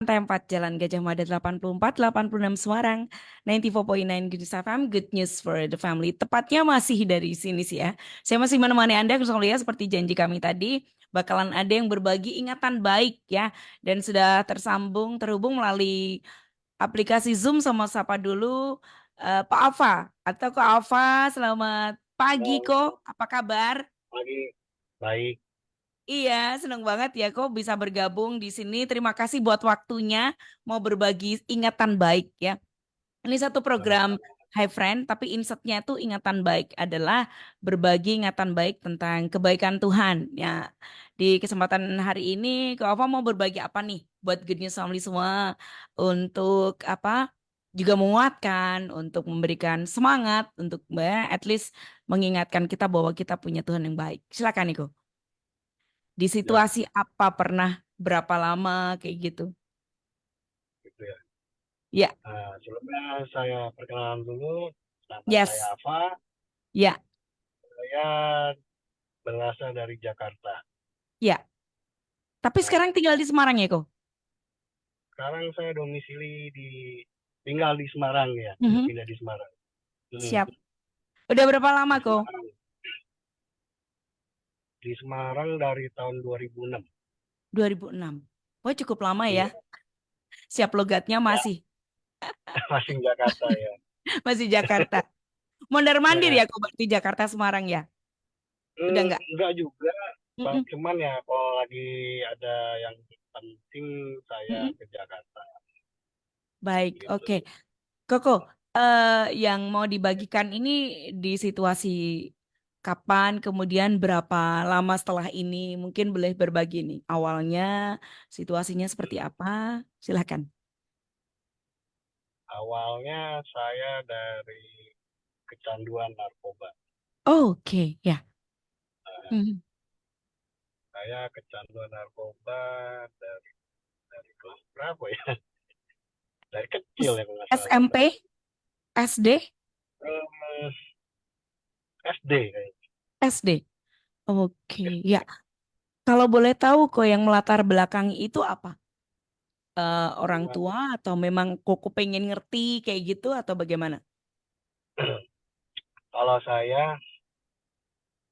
Tempat Jalan Gajah Mada 84, 86 Semarang, 94.9 Good News FM, Good News for the Family. Tepatnya masih dari sini sih ya. Saya masih menemani Anda, Kusulia, seperti janji kami tadi. Bakalan ada yang berbagi ingatan baik ya. Dan sudah terhubung melalui aplikasi Zoom sama Sapa dulu. Pak Alfa, atau Kak Alfa, selamat pagi Halo, kok. Apa kabar? pagi. Baik, Iya, senang banget ya kok bisa bergabung di sini. Terima kasih buat waktunya mau berbagi ingatan baik ya. Ini satu program sama-sama. Hi Friend, tapi insertnya itu ingatan baik adalah berbagi ingatan baik tentang kebaikan Tuhan. Ya, di kesempatan hari ini, Kak Ova mau berbagi apa nih buat Good News Family semua untuk apa? Juga menguatkan, untuk memberikan semangat, untuk at least mengingatkan kita bahwa kita punya Tuhan yang baik. Silakan Niko. Di Ya, situasi apa pernah berapa lama kayak gitu. gitu ya. Ya, Sebelumnya saya perkenalan dulu. Nama saya yes. Ava. Ya, Saya berasal dari Jakarta. ya. Tapi Nah, sekarang tinggal di Semarang ya, kok? sekarang saya tinggal di Semarang ya. Sudah Mhm. pindah di Semarang. Hmm, Siap. Udah berapa lama di kok? Semarang. Di Semarang dari tahun 2006. 2006. Wah, cukup lama ya. Iya, Siap logatnya ya, masih. masih Jakarta ya. Masih Jakarta. Mondar mandir Nah, ya kok berarti Jakarta Semarang ya? Udah enggak? enggak juga. Mm-mm. Cuman ya kalau lagi ada yang penting saya Mm-mm. ke Jakarta Baik, gitu. oke. Koko, yang mau dibagikan ini di situasi kapan, kemudian berapa lama setelah ini? Mungkin boleh berbagi nih. Awalnya situasinya seperti apa? Silahkan. Awalnya saya dari kecanduan narkoba. Oke, ya. Nah, Mhm. saya kecanduan narkoba dari kelas berapa ya? Dari kecil ya kalau nggak salah. SMP, SD, Eh, SD kayaknya. SD. Oke, ya. Kalau boleh tahu kok yang melatar belakangi itu apa? Orang Memang tua atau memang koko pengen ngerti kayak gitu atau bagaimana? kalau saya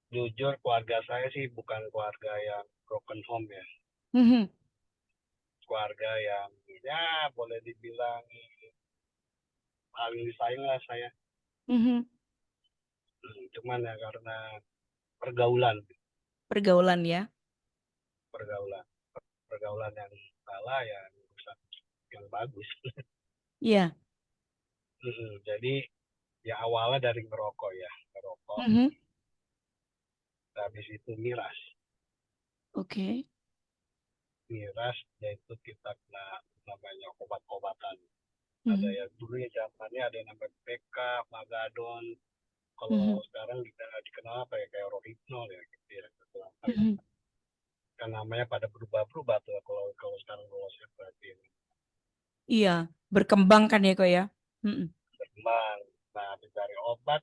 jujur keluarga saya sih bukan keluarga yang broken home ya. Mhm. Keluarga yang ya boleh dibilang paling disayang lah saya. Mhm. Cuman ya karena pergaulan, Pergaulan ya. pergaulan, pergaulan yang salah ya rusak yang bagus. Iya. Jadi ya awalnya dari ngerokok ya, ngerokok, Mhm. habis itu miras, Oke. miras yaitu kita kena namanya obat-obatan. Ada Mhm. yang dulu ya zamannya ada yang namanya PK, Magadon. Kalau Mhm. sekarang kita dikenal apa ya kayak Rohypnol ya gitu ya. Kan, Mhm. kan namanya pada berubah-berubah tuh kalau kalau sekarang kalau saya perhatiin Iya, berkembang kan ya kok ya. Mhm. berkembang. Nah, habis dari obat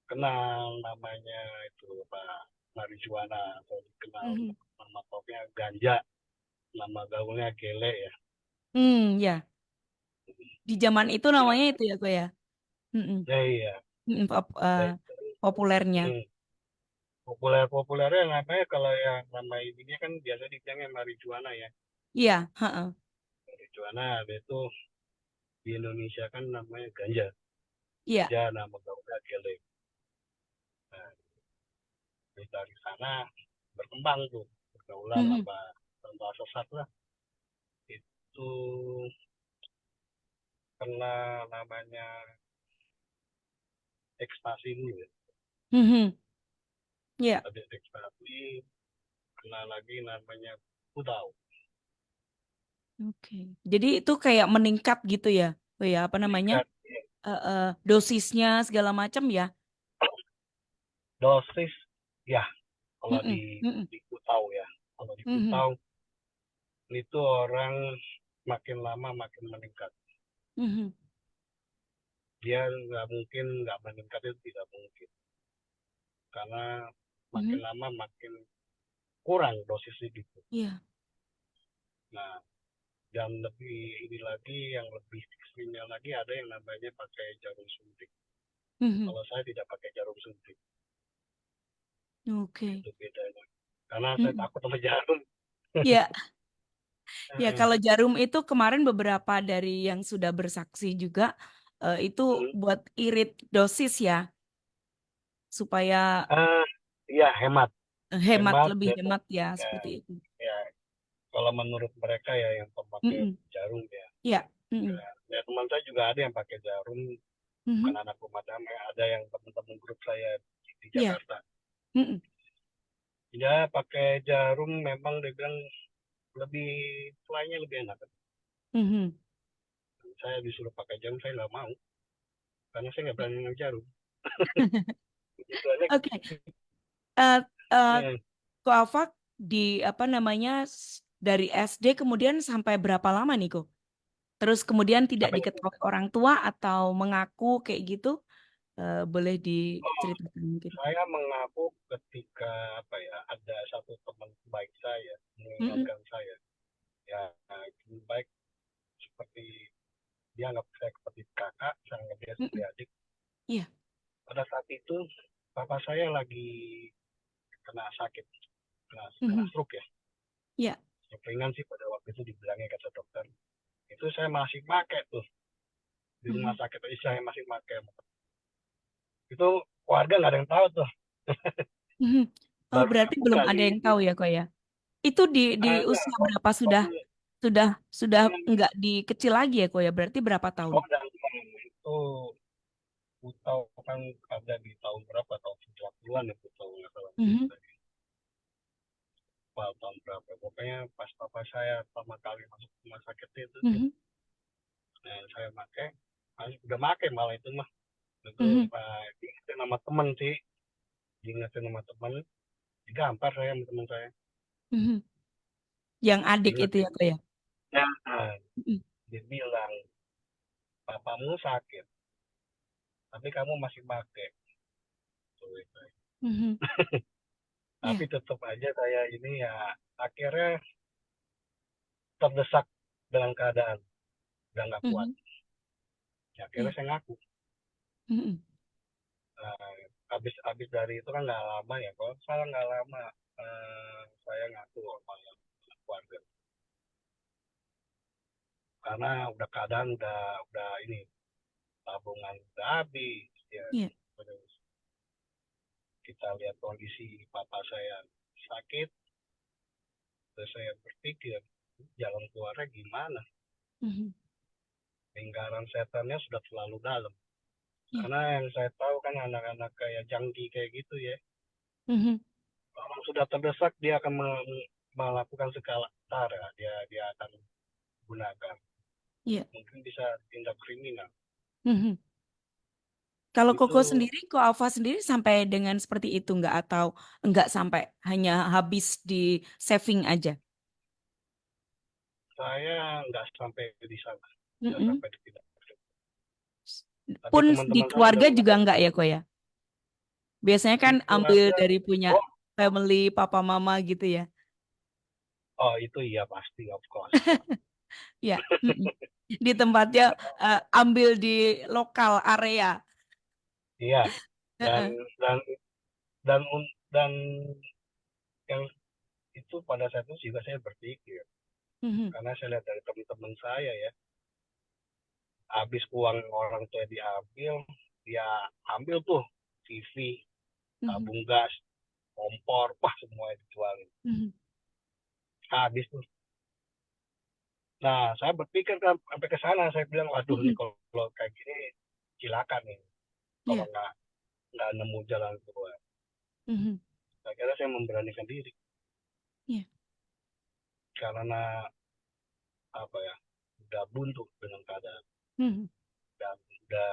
kenal namanya itu Pak marijuana atau dikenal Mhm. nama topnya ganja, nama gaulnya gele ya. Ya. Di zaman itu Ya, namanya itu ya kok ya. Mhm. ya iya. Mhm, Dan populernya. hmm, populer-populernya namanya kalau yang nama ininya kan biasa dibilangnya marijuana ya. Iya, heeh. Marijuana itu di Indonesia kan namanya ganja. Iya. Ganja nama gaulnya gele. Nah, dari sana berkembang tuh pergaulan Mhm. apa tanpa sesat lah itu kena namanya ekstasi dulu ya. Mhm. Iya. Habis ekstasi kena lagi namanya putau. Oke. Jadi itu kayak meningkat gitu ya. Oh ya, apa namanya? Meningkat Dosisnya segala macam ya. dosis ya kalau Mhm. Mhm. di putau ya. Kalau di Mhm. putau itu orang makin lama makin meningkat. Mhm. Dia nggak mungkin nggak meningkat itu tidak mungkin karena makin Mhm. lama makin kurang dosisnya gitu. Iya. Nah Dan lebih ini lagi, yang lebih ekstrimnya lagi ada yang namanya pakai jarum suntik. Mhm. Kalau saya tidak pakai jarum suntik, Oke. itu bedanya. Karena saya Mhm. takut sama jarum. Ya, ya Heeh. kalau jarum itu kemarin beberapa dari yang sudah bersaksi juga itu Hmm. buat irit dosis ya, supaya Ah, iya, hemat, hemat hemat lebih dan hemat ya ya, seperti itu. ya, kalau menurut mereka ya yang pemakai Mhm. jarum ya. Ya. Mhm. Ya, teman saya juga ada yang pakai jarum, bukan Mhm. anak rumah damai, ada yang teman-teman grup saya di Ya. Jakarta. Mhm. Ya, pakai jarum memang dia bilang lebih, fly-nya lebih enak. Mhm. Saya disuruh pakai jarum, saya nggak mau, karena saya nggak berani dengan jarum. Itu aja. Oke. Eh, eh, Ya, Ko Afak di apa namanya dari SD kemudian sampai berapa lama nih Ko? Terus kemudian tidak apa yang diketahui orang tua atau mengaku kayak gitu, boleh diceritakan mungkin. saya mengaku ketika apa ya, ada satu teman baik saya Mm-mm. mengingatkan saya, ya, teman baik, seperti dia anggap saya seperti kakak, saya anggap dia seperti Mm-mm. adik. Iya. Pada saat itu papa saya lagi kena sakit, kena Mhm. stroke ya. Iya. Stroke ringan sih pada waktu itu dibilangnya, kata dokter. Itu saya masih pakai tuh di rumah Mhm. sakit, saya masih pakai. Itu warga nggak ada yang tahu tuh. Mhm. Oh, Baru berarti belum kebuka ada yang tahu ya kok ya? Itu di enggak, usia berapa waktu sudah sudah itu nggak di kecil lagi ya kok ya? Berarti berapa tahun? oh, dan itu tahu kan ada di tahun berapa, tahun 90-an ya, tahu nggak salah Mhm. tahun berapa, pokoknya pas papa saya pertama kali masuk rumah sakit itu, Mhm. saya pakai, udah pakai malah itu mah. Itu Mhm. diingetin nama temen sih, diingetin nama temen, digampar saya sama temen saya, Mhm. Yang adik itu ya diingetin kok ya? ya. Mhm. Dia bilang, papamu sakit tapi kamu masih pakai tuh, itu. Mhm. Tapi Ya. tetap aja saya ini ya, akhirnya terdesak dengan keadaan, udah nggak kuat, Mhm. ya, akhirnya Ya. saya ngaku. Mhm. Nah, habis dari itu kan nggak lama ya, kalau salah nggak lama, saya ngaku sama keluarga, karena udah keadaan udah ini, tabungan udah habis ya. Iya. Terus kita lihat kondisi papa saya sakit, terus saya berpikir jalan keluarnya gimana. Mhm. Lingkaran setannya sudah terlalu dalam, Iya. karena yang saya tahu kan anak-anak kayak jangki kayak gitu ya, Mhm. kalau sudah terdesak dia akan melakukan segala cara, dia akan gunakan, Iya. mungkin bisa tindak kriminal Mhm. Kalau Koko itu. sendiri, Ko Alfa sendiri sampai dengan seperti itu nggak atau nggak sampai hanya habis di saving aja? Saya nggak sampai di sana, nggak Mm-mm. sampai di tindak kriminal, tapi Pun di teman-teman saya sudah keluarga juga mengatakan nggak ya, Ko ya? Biasanya di kan ambil keluarga. dari punya Oh, family papa mama gitu ya. oh, itu iya pasti, of course. Ya, mm-mm. Di tempatnya ambil di lokal area. Iya, dan Heeh. dan dan yang itu pada saat itu juga saya berpikir, Mhm. karena saya lihat dari teman-teman saya ya, habis uang orang tua diambil, dia ambil tuh TV, Mhm. tabung gas, kompor, wah semua dijualin, Mhm. habis tuh. Nah, saya berpikir kan sampai ke sana, saya bilang, waduh nih Mhm. kalau kayak gini silakan nih, kalau Ya. nggak nemu jalan keluar. Mhm. Akhirnya saya memberanikan diri, Ya. karena apa ya, udah buntu dengan keadaan, Mhm. dan udah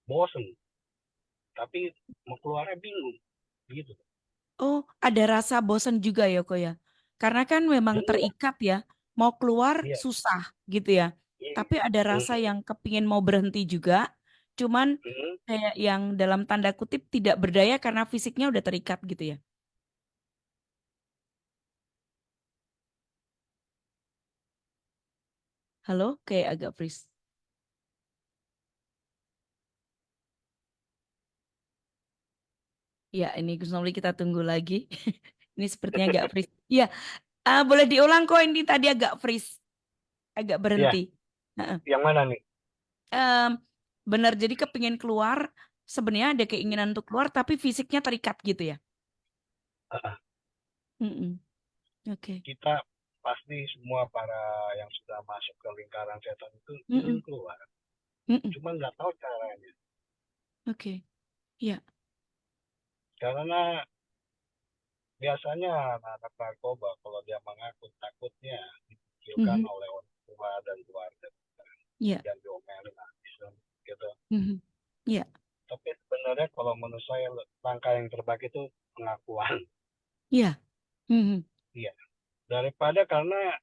bosen, tapi mau keluarnya bingung gitu. Oh, ada rasa bosan juga ya, Ko ya? Karena kan memang Jenuh. terikat ya, mau keluar Iya. susah gitu ya. Tapi ada rasa Mhm. yang kepingin mau berhenti juga, cuman Mhm. kayak yang dalam tanda kutip tidak berdaya karena fisiknya udah terikat gitu ya. Halo, kayak agak freeze. Ya, ini Gus Nomli kita tunggu lagi. Ini sepertinya agak freeze. Iya, boleh diulang kok ini tadi agak freeze, agak Iya, berhenti. Heeh. yang mana nih? Em, Benar, jadi kepingin keluar, sebenarnya ada keinginan untuk keluar, tapi fisiknya terikat gitu ya. Ah, Mm-mm. Oke. kita pasti semua para yang sudah masuk ke lingkaran setan itu ingin Mm-mm. keluar, Mm-mm. cuma nggak tahu caranya. Oke. Ya. Karena biasanya anak-anak narkoba kalau dia mengaku takutnya dikucilkan Mhm. oleh orang tua dan keluarga Ya. dan diomelin habis gitu. Mhm. Ya. Tapi sebenarnya kalau menurut saya langkah yang terbaik itu pengakuan. Ya. Mhm. Iya, daripada karena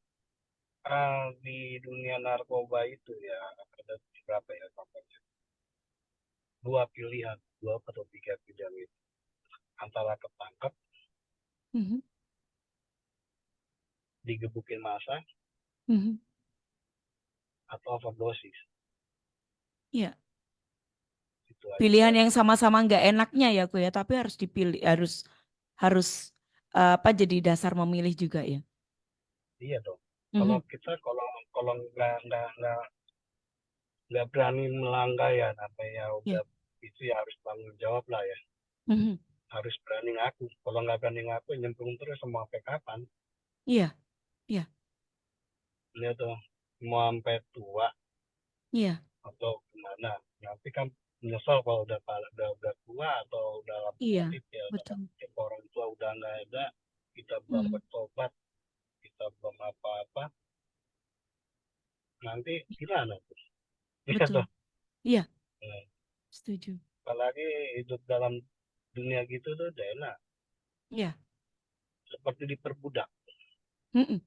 di dunia narkoba itu ya ada berapa ya contohnya, dua pilihan, dua atau tiga pilihan itu antara ketangkep, Mhm. digebukin masa, Mhm. atau overdosis. Ya. Itu aja. Pilihan yang sama-sama nggak enaknya ya, aku ya, tapi harus dipilih, harus harus apa jadi dasar memilih juga ya. Iya dong. Kalau Mhm. kita kalau kalau nggak berani melanggar ya namanya Ya. udah itu ya harus tanggung jawab lah ya. Mhm. Harus berani ngaku. Kalau nggak berani ngaku nyemplung terus semua sampai kapan? Iya. Iya. Lihat tuh mau sampai tua Iya. atau gimana? Nanti kan menyesal kalau udah tua atau dalam Iya. kutip ya dalam Betul. kutip orang tua udah nggak ada, kita belum Mhm. bertobat, kita belum apa-apa, nanti gimana tuh? Iya Betul. tuh. Iya. Nah, Setuju. apalagi hidup dalam dunia gitu tuh udah enak, Iya. seperti diperbudak, Mhm.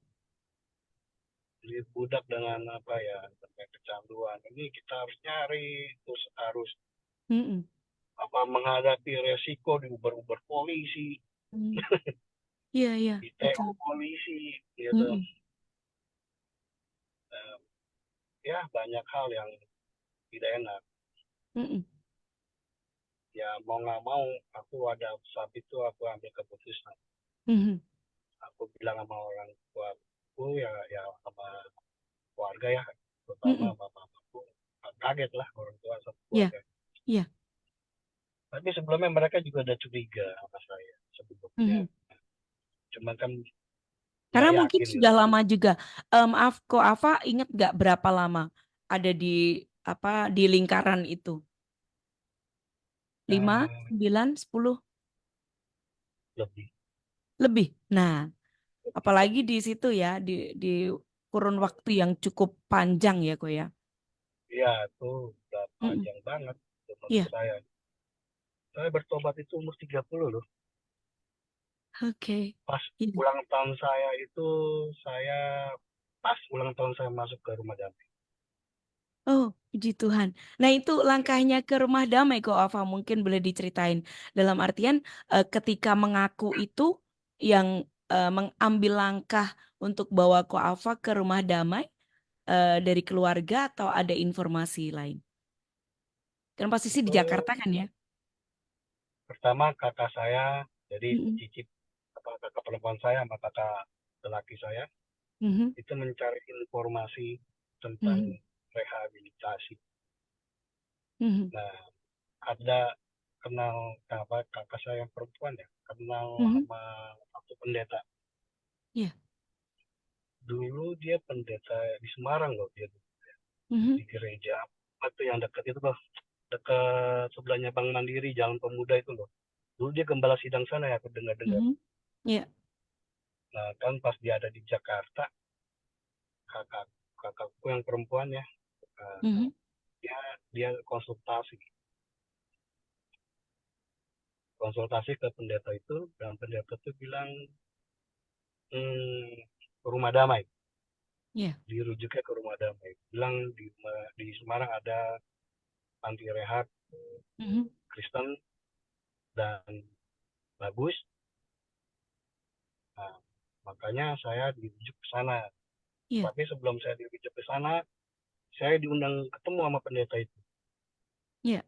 diperbudak dengan apa ya, sampai kecanduan. Ini kita harus nyari, terus harus Mhm. apa menghadapi resiko di uber-uber polisi, Mhm. Iya. Iya. di TO Betul. polisi, gitu. Mhm. Eh, ya banyak hal yang tidak enak. Mhm. Ya mau nggak mau, aku ada saat itu aku ambil keputusan. Mhm. Aku bilang sama orang tua aku ya sama keluarga ya, terutama Mhm. sama mamaku. Kaget lah orang tua satu Iya. keluarga. Iya. Tapi sebelumnya mereka juga ada curiga sama saya sebelumnya. Mhm. Cuman kan nggak Karena mungkin yakin sudah gitu. lama juga. Ko Afa ingat nggak berapa lama ada di apa di lingkaran itu? 5, Eh, 9, 10 lebih, lebih. Nah, lebih. apalagi di situ ya di kurun waktu yang cukup panjang ya, kok ya. Iya, itu udah Mm-mm. panjang banget menurut Iya, saya. Saya bertobat itu umur 30 loh. oke. Pas Iya. ulang tahun saya itu, saya pas ulang tahun saya masuk ke rumah damai. Oh, puji Tuhan. Nah, itu langkahnya ke rumah damai kok, Afa. Mungkin boleh diceritain. Dalam artian, ketika mengaku itu, yang mengambil langkah untuk bawa ko Afa ke rumah damai dari keluarga atau ada informasi lain? Kan posisi di Itu Jakarta kan ya? pertama kakak saya, jadi Mm-mm. cicip apa kakak perempuan saya sama kakak lelaki saya Mhm. itu mencari informasi tentang Mhm. rehabilitasi. Mhm. Nah, ada kenal apa kakak saya yang perempuan ya, kenal Mhm. sama satu pendeta. Iya. Dulu dia pendeta di Semarang loh, dia Mhm. di gereja itu yang dekat itu loh, dekat sebelahnya Bank Mandiri, Jalan Pemuda itu loh. Dulu dia gembala sidang sana ya, aku dengar-dengar. Mhm. Iya. Nah, kan pas dia ada di Jakarta, kakak kakakku yang perempuan ya, eh, Mhm. dia dia konsultasi ke pendeta itu, dan pendeta itu bilang hmm, rumah damai, Iya. dirujuknya ke rumah damai. Bilang di Semarang ada panti rehab Mhm. Kristen dan bagus. Nah, makanya saya dirujuk ke sana. Iya. Tapi sebelum saya dirujuk ke sana, saya diundang ketemu sama pendeta itu. Iya.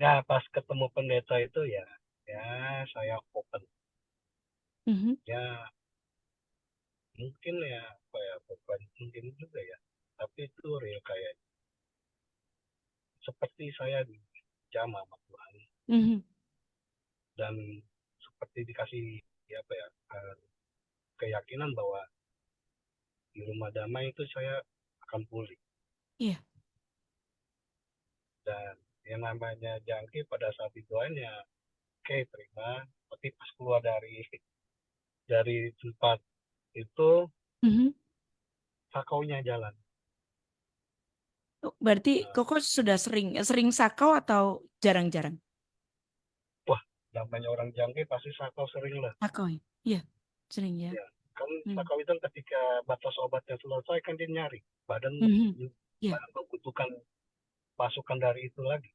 Ya pas ketemu pendeta itu ya, ya saya open. Mhm. Ya mungkin ya, apa ya, bukan mungkin juga ya. Tapi itu real kayak seperti saya dijamah sama Tuhan Mhm. dan seperti dikasih ya, apa ya, keyakinan bahwa di rumah damai itu saya akan pulih. Iya. Dan yang namanya jangki pada saat didoain ya oke terima, tapi pas keluar dari tempat itu Mhm. sakaunya jalan. Berarti Nah, Koko sudah sering sering sakau atau jarang-jarang? wah, namanya orang jangki pasti sakau sering lah. Sakau ya? Iya, sering ya. Ya, kan Hmm. sakau itu ketika batas obatnya selesai kan dia nyari badan, Mhm. Iya. badan membutuhkan pasukan dari itu lagi.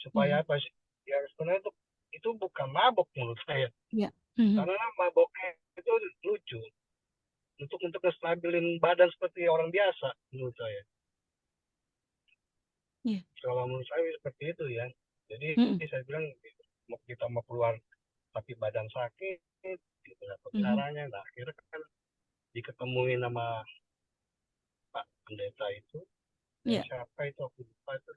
Supaya Mhm. apa sih? Ya sebenarnya itu bukan mabok menurut saya. Iya. Mhm. Karena maboknya itu lucu untuk ngestabilin badan seperti orang biasa menurut saya. Iya. Kalau menurut saya seperti itu ya. Jadi Mhm. saya bilang kita mau keluar tapi badan sakit, gitu apa Mhm. caranya. Nah akhirnya kan diketemuin sama Pak Pendeta itu. Ya Iya. siapa itu aku lupa itu.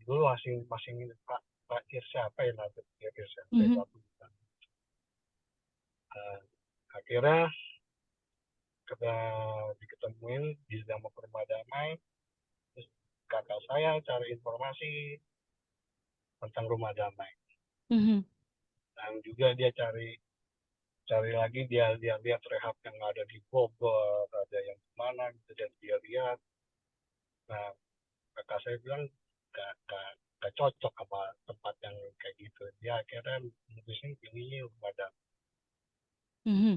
Dulu masih masih Pak Pak siapa ya nanti dia siapa itu Mhm. aku lupa. Nah, akhirnya kita diketemuin di nama Rumah Damai. Terus kakak saya cari informasi tentang Rumah Damai. Mhm. Dan juga dia cari cari lagi, dia lihat rehab yang ada di Bogor, ada yang di mana gitu, dan dia lihat. Nah kakak saya bilang gak cocok sama tempat yang kayak gitu. Dia akhirnya mutusin pilihnya Rumah Damai. Mhm.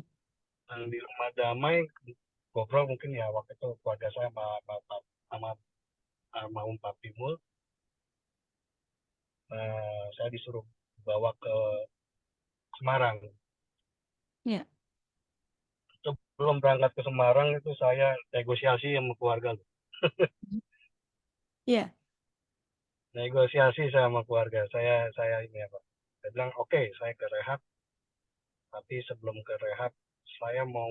Yang di Rumah Damai ngobrol mungkin ya waktu itu keluarga saya sama almarhum Pak Timul. Saya disuruh bawa ke Semarang. Iya. Sebelum berangkat ke Semarang itu saya negosiasi sama keluarga. Iya. Negosiasi sama keluarga saya ini apa, saya bilang oke, saya ke rehab, tapi sebelum ke rehab saya mau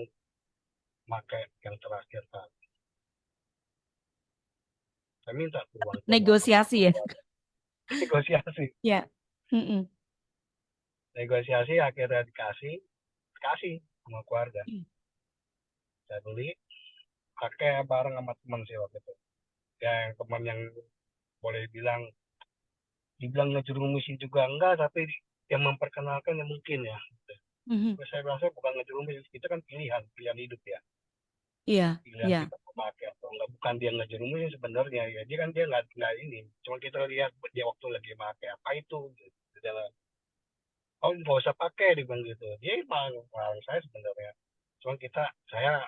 pakai yang terakhir Pak. Saya minta uang tolong sama Negosiasi ya. keluarga. Negosiasi, Iya. Mhm. negosiasi akhirnya dikasih sama keluarga. Iya. Saya beli pakai bareng sama teman sih waktu itu, ya yang teman yang boleh dibilang ngejerumusin juga enggak, tapi yang memperkenalkan yang mungkin ya. Mhm. Terus saya rasa bukan ngejerumus, itu kan pilihan pilihan hidup ya, Iya. pilihan Iya. kita memakai atau enggak. Bukan dia ngejerumusin sebenarnya ya, dia kan dia nggak ini, cuma kita lihat dia waktu lagi pakai apa itu gitu. Dia, oh nggak usah pakai dia bilang gitu, dia malah saya sebenarnya, cuma saya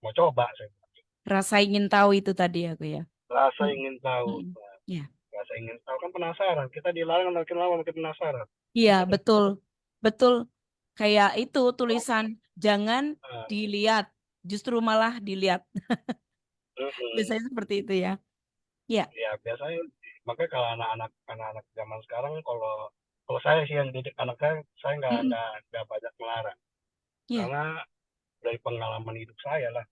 mau coba, saya bilang gitu. Rasa ingin tahu itu tadi aku ya. Rasa Mhm. ingin tahu. Mhm. Nah, Iya. rasa ingin tahu kan penasaran, kita dilarang makin lama makin penasaran. Iya, betul. Betul. Kayak itu Oh, tulisan jangan nah, dilihat, justru malah dilihat. mm-mm. Biasanya seperti itu ya. Iya. Ya biasanya makanya kalau anak-anak zaman sekarang, kalau kalau saya sih yang didik anak saya Mhm. nggak banyak melarang, Iya. karena dari pengalaman hidup saya lah,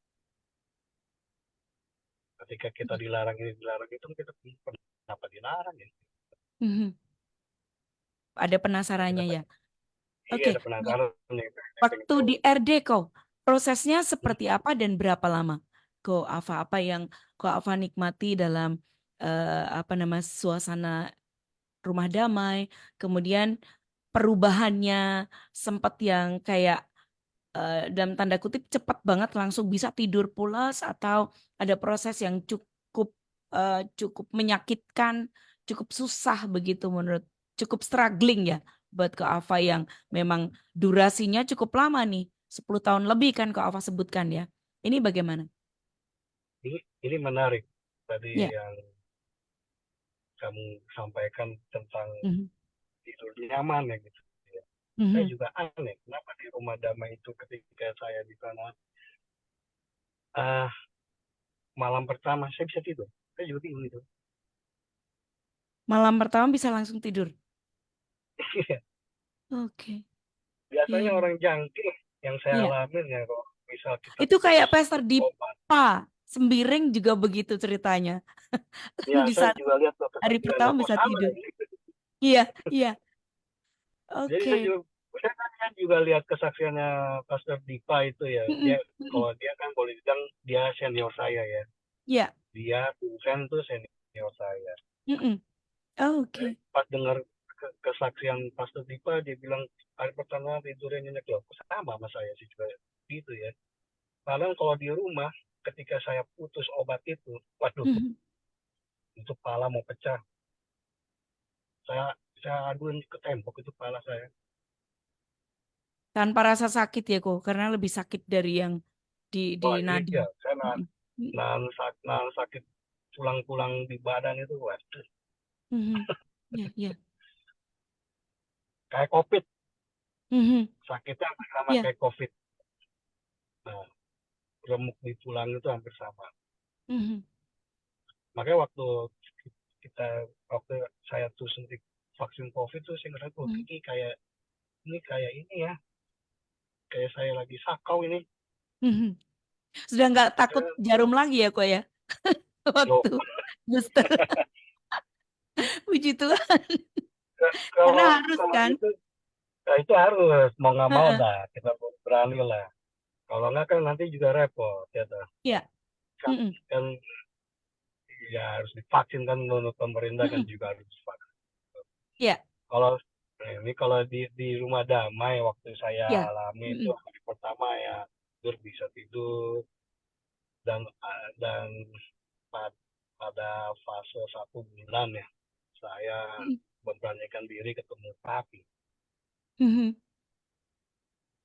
ketika kita Iya. dilarang itu kita kenapa dilarang ya, Mhm. Ada kita penasarannya ya. iya Oke. ada penasaran nih, pengen Waktu tahu. di RD kau, prosesnya Hmm, seperti apa dan berapa lama? Kau apa yang kau nikmati dalam apa nama suasana rumah damai, kemudian perubahannya sempat yang kayak dalam tanda kutip cepat banget langsung bisa tidur pulas atau ada proses yang cukup cukup menyakitkan, cukup susah begitu menurut, cukup struggling ya buat Kak Ava yang memang durasinya cukup lama nih, 10 tahun lebih kan Kak Ava sebutkan ya. Ini bagaimana? ini menarik tadi Ya. yang kamu sampaikan tentang Mhm. tidur nyaman ya gitu ya. Saya Mhm. juga aneh kenapa di rumah damai itu ketika saya di sana ah, malam pertama saya bisa tidur. Saya juga bingung itu. Malam pertama bisa langsung tidur. Oke. Iya, Biasanya iya. orang jangkih yang saya Iya. alamin ya kalau misal kita Itu kayak putus Pastor obat. Dipa. Sembiring juga begitu ceritanya. Ya Di saya saat juga lihat tuh hari kesaksian, pertama lah kok bisa sama tidur. ini. Iya, iya. Jadi saya Oke. juga saya juga lihat kesaksiannya Pastor Dipa itu ya. Mm-mm, Dia mm-mm. kalau dia kan boleh bilang dia senior saya ya. Iya. Dia Vincent tuh senior saya. Mm-mm. Oke. Pas dengar kesaksian Pastor Dipa dia bilang hari pertama tidurnya nyenyak loh. Sama sama saya sih juga gitu ya. Padahal kalau di rumah ketika saya putus obat itu, waduh, Mhm. itu pala mau pecah. Saya aduin ke tembok itu pala saya. Tanpa rasa sakit ya kok, karena lebih sakit dari yang di Wah ini nadi. ya, saya Mm-mm. Mm-mm. nahan sakit tulang-tulang di badan itu, waduh, Mhm. Iya, iya. kayak COVID, Mhm. sakitnya hampir sama Iya. kayak COVID. Nah, remuk di tulang itu hampir sama. Mhm. Makanya kita waktu saya tuh suntik vaksin COVID tuh saya ngerasa, oh Mhm. ini kayak ini ya, kayak saya lagi sakau ini. Mhm. Sudah nggak takut Saya, jarum lagi ya kok ya, loh, waktu booster. Puji Tuhan, karena kalau harus kalau kan. itu, ya itu harus mau nggak mau Heeh. dah kita berani lah. Kalau nggak kan nanti juga repot ya toh. Iya. Kan, Mhm. kan ya harus divaksin kan menurut pemerintah kan Mhm. juga harus divaksin. Iya. Kalau ini kalau di rumah damai waktu saya Iya. alami itu Mhm. hari pertama ya tidur bisa tidur dan pada fase 1 bulan ya saya Mhm. memberanikan diri ketemu papi. Mhm.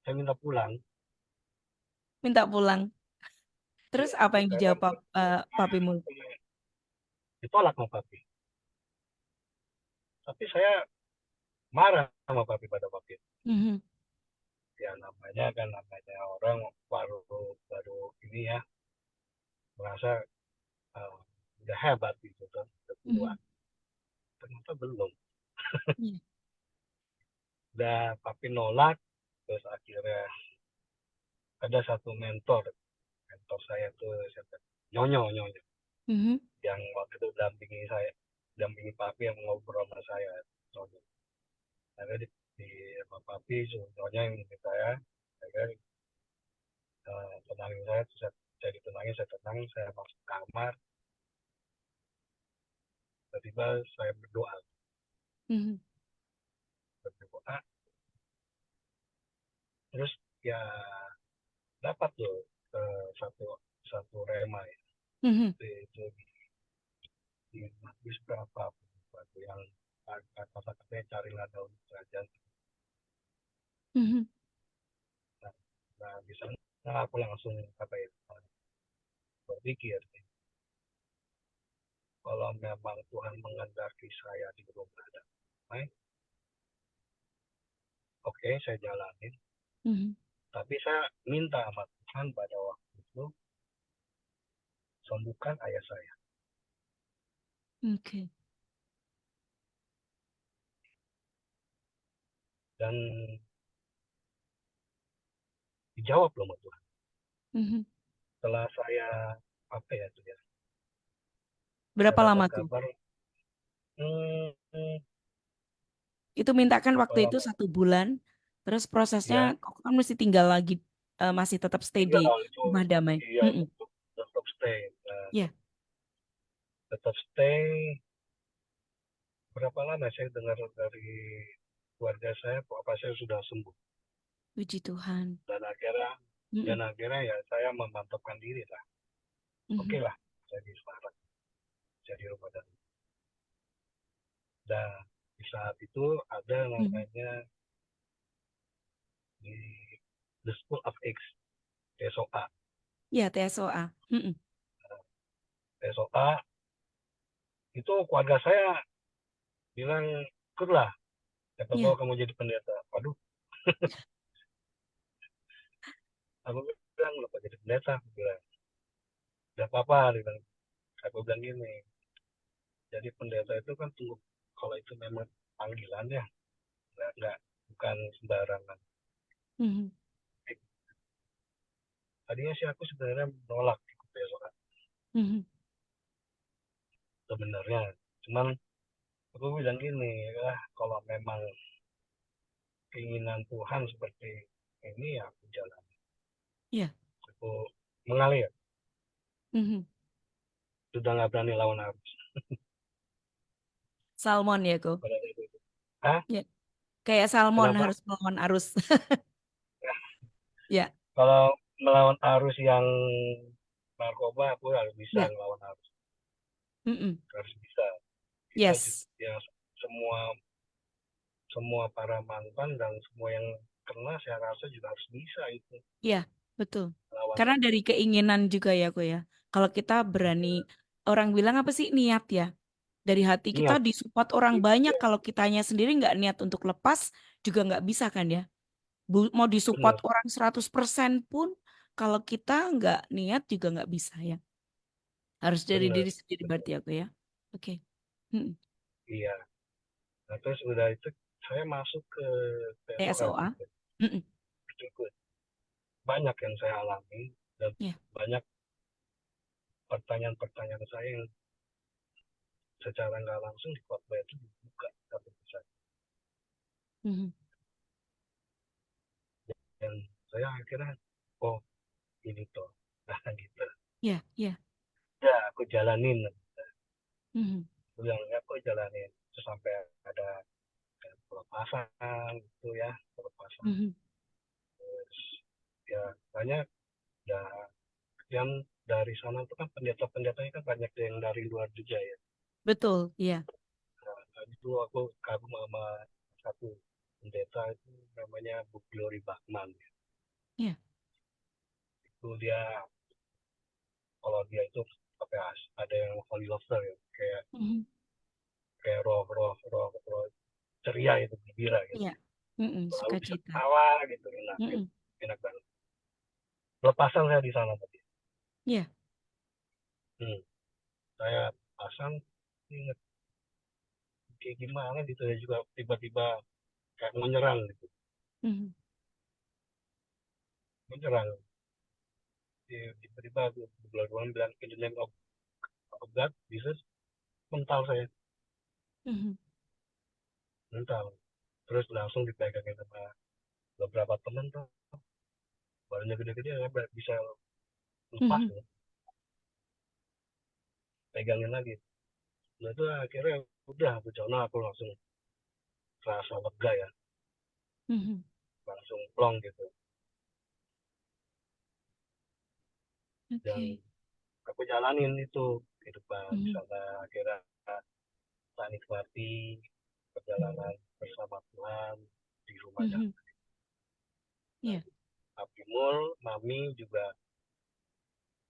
Saya minta pulang. Minta pulang. Terus Iya, apa yang saya kan dijawab papimu? ditolak sama papi. Tapi saya marah sama papi pada waktu itu. Mhm. Ya namanya orang baru baru ini ya merasa uh, udah hebat gitu kan, udah kuat. Mhm. Ternyata belum. Iya. Udah papi nolak, terus akhirnya ada satu mentor saya tuh siapa? Nyonyo Mhm. yang waktu itu dampingi papi yang ngobrol sama saya. Nyonyo. Akhirnya di sama papi Nyonyo yang minta saya tenangin saya, terus saya ditenangin, saya tenang, saya masuk kamar, tiba-tiba saya Mhm. berdoa, terus ya dapat loh satu satu rema ya. Mhm. Itu di Matius berapa waktu yang kata-katanya carilah daun kerajaan. Mhm. Nah, nah di sana aku langsung apa ya berpikir kalau memang Tuhan mengendaki saya di rumah damai, oke saya jalanin. Mhm. Tapi saya minta sama Tuhan pada waktu itu sembuhkan ayah saya. Oke. Dan dijawab loh sama Tuhan. Mhm. Setelah saya apa ya itu ya, saya Berapa dapat lama tuh? kabar hmm, Itu mintakan berapa waktu itu lama 1 bulan. Terus prosesnya ya. kok kan mesti tinggal lagi, masih tetap stay di Iya itu rumah damai. iya Mm-mm. tetap stay. Nah, Iya, tetap stay. Berapa lama saya dengar dari keluarga saya apa saya sudah sembuh. puji Tuhan. Dan akhirnya Mm-mm. ya saya memantapkan diri lah. Oke Mhm. lah, saya di Semarang, saya di rumah dan di saat itu ada Mhm. namanya di The School of X, TSOA. Iya, TSOA. Mm-mm. TSOA itu keluarga saya bilang ikutlah, siapa tahu Iya. kamu jadi pendeta. Waduh, aku bilang lupa jadi pendeta, aku bilang. Gak apa-apa, dia bilang. Aku bilang gini, jadi pendeta itu kan tunggu, kalau itu memang panggilannya, nggak bukan sembarangan. Mhm. Tadinya sih aku sebenarnya menolak ikut besokan Mhm. sebenarnya, cuman aku bilang gini, kalau memang keinginan Tuhan seperti ini ya aku jalan. Iya. Aku mengalir, Mhm. sudah nggak berani lawan arus. Salmon ya, Ko. Pada itu, ah, Ya. Kayak salmon kenapa? harus melawan arus. Ya. Kalau melawan arus yang narkoba, aku harus bisa Ya. melawan arus, Mhm. harus bisa. Kita Yes. ya semua semua para mantan dan semua yang kena saya rasa juga harus bisa itu Iya, betul. melawan Karena itu. dari keinginan juga ya, Ko ya. Kalau kita berani, orang bilang apa sih niat ya? Dari hati kita Niat disupport orang itu banyak. dia, Kalau kitanya sendiri nggak niat untuk lepas, juga nggak bisa kan ya? Mau disupport benar orang 100% pun, kalau kita nggak niat juga nggak bisa ya. Harus dari benar diri sendiri benar. berarti aku ya. Oke. Mm-mm. Iya, nah terus udah itu saya masuk ke PSOF TSOA. itu Mm-mm. ikut banyak yang saya alami dan Ya. banyak pertanyaan-pertanyaan saya yang secara nggak langsung di khotbah itu dibuka satu persatu Mhm. dan saya akhirnya oh ini toh nah gitu Ya, ya. ya aku jalanin Mhm. aku bilang ya aku jalanin terus sampai ada pelepasan gitu ya pelepasan Mhm. terus ya banyak ya yang dari sana tuh kan pendeta-pendetanya kan banyak yang dari luar juga ya. Betul, iya. Nah, itu aku kagum sama satu pendeta itu namanya Bu Glory Bachman. Iya. Itu dia kalau dia itu apa ya, ada yang holy lover ya kayak Mhm. kayak roh ceria itu gembira gitu. Iya. Mm-mm. Selalu bisa Sukacita. ketawa gitu enak gitu. Mm-mm. Enak banget. Lepasan saya di sana tadi. Iya. Hmm, saya pasang ingat kayak gimana gitu ya juga tiba-tiba kayak menyerang gitu. Mhm. Menyerang tiba-tiba dua bilang in the name of God Jesus mental saya Mhm. mental terus langsung dipegangin sama beberapa teman tuh barunya gede-gede ya bisa lepas Mhm. ya, pegangin lagi nah itu akhirnya udah aku coba aku langsung rasa lega ya Mhm. langsung plong gitu dan Oke. aku jalanin itu kehidupan di Mhm. sana akhirnya tak nikmati perjalanan bersama Tuhan di rumahnya Mhm. Iya. Abimul, Mami juga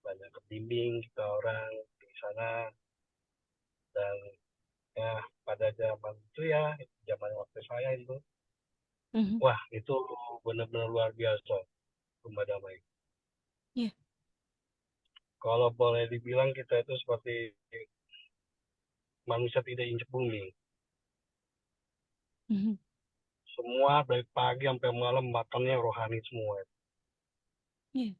banyak kebimbing kita orang di sana dan ya pada zaman itu ya zaman waktu saya itu Mhm. wah itu benar-benar luar biasa rumah damai Iya. kalau boleh dibilang kita itu seperti manusia tidak injek bumi Mhm. semua dari pagi sampai malam makannya rohani semua Iya.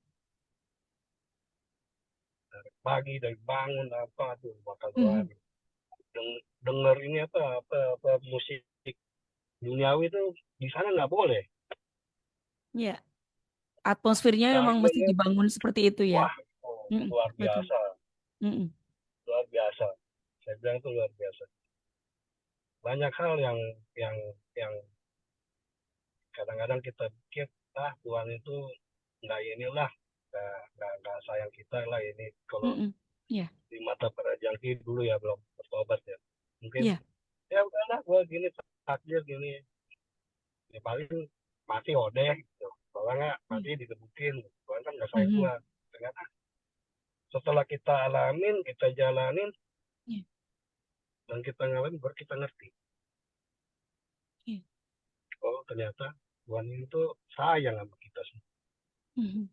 dari pagi dari bangun apa tuh makan Mhm. rohani denger ini apa musik duniawi itu di sana nggak boleh Iya. Atmosfernya memang mesti stadionnya dibangun seperti itu ya. wah oh, Mm-mm. luar Betul. biasa Mm-mm. luar biasa saya bilang itu luar biasa banyak hal yang yang kadang-kadang kita pikir Tuhan itu nggak inilah nggak sayang kita lah ini kalau Mm-mm. Iya. di mata para jangki dulu ya belum bertobat ya mungkin Iya. ya udahlah gua gini takdir gini ya paling mati odeh gitu kalau nggak Iya. mati digebukin Tuhan kan nggak sayang Mhm. gua ternyata setelah kita alamin kita jalanin Iya. dan kita ngalamin baru kita ngerti Iya. oh ternyata Tuhan itu sayang sama kita semua Mhm.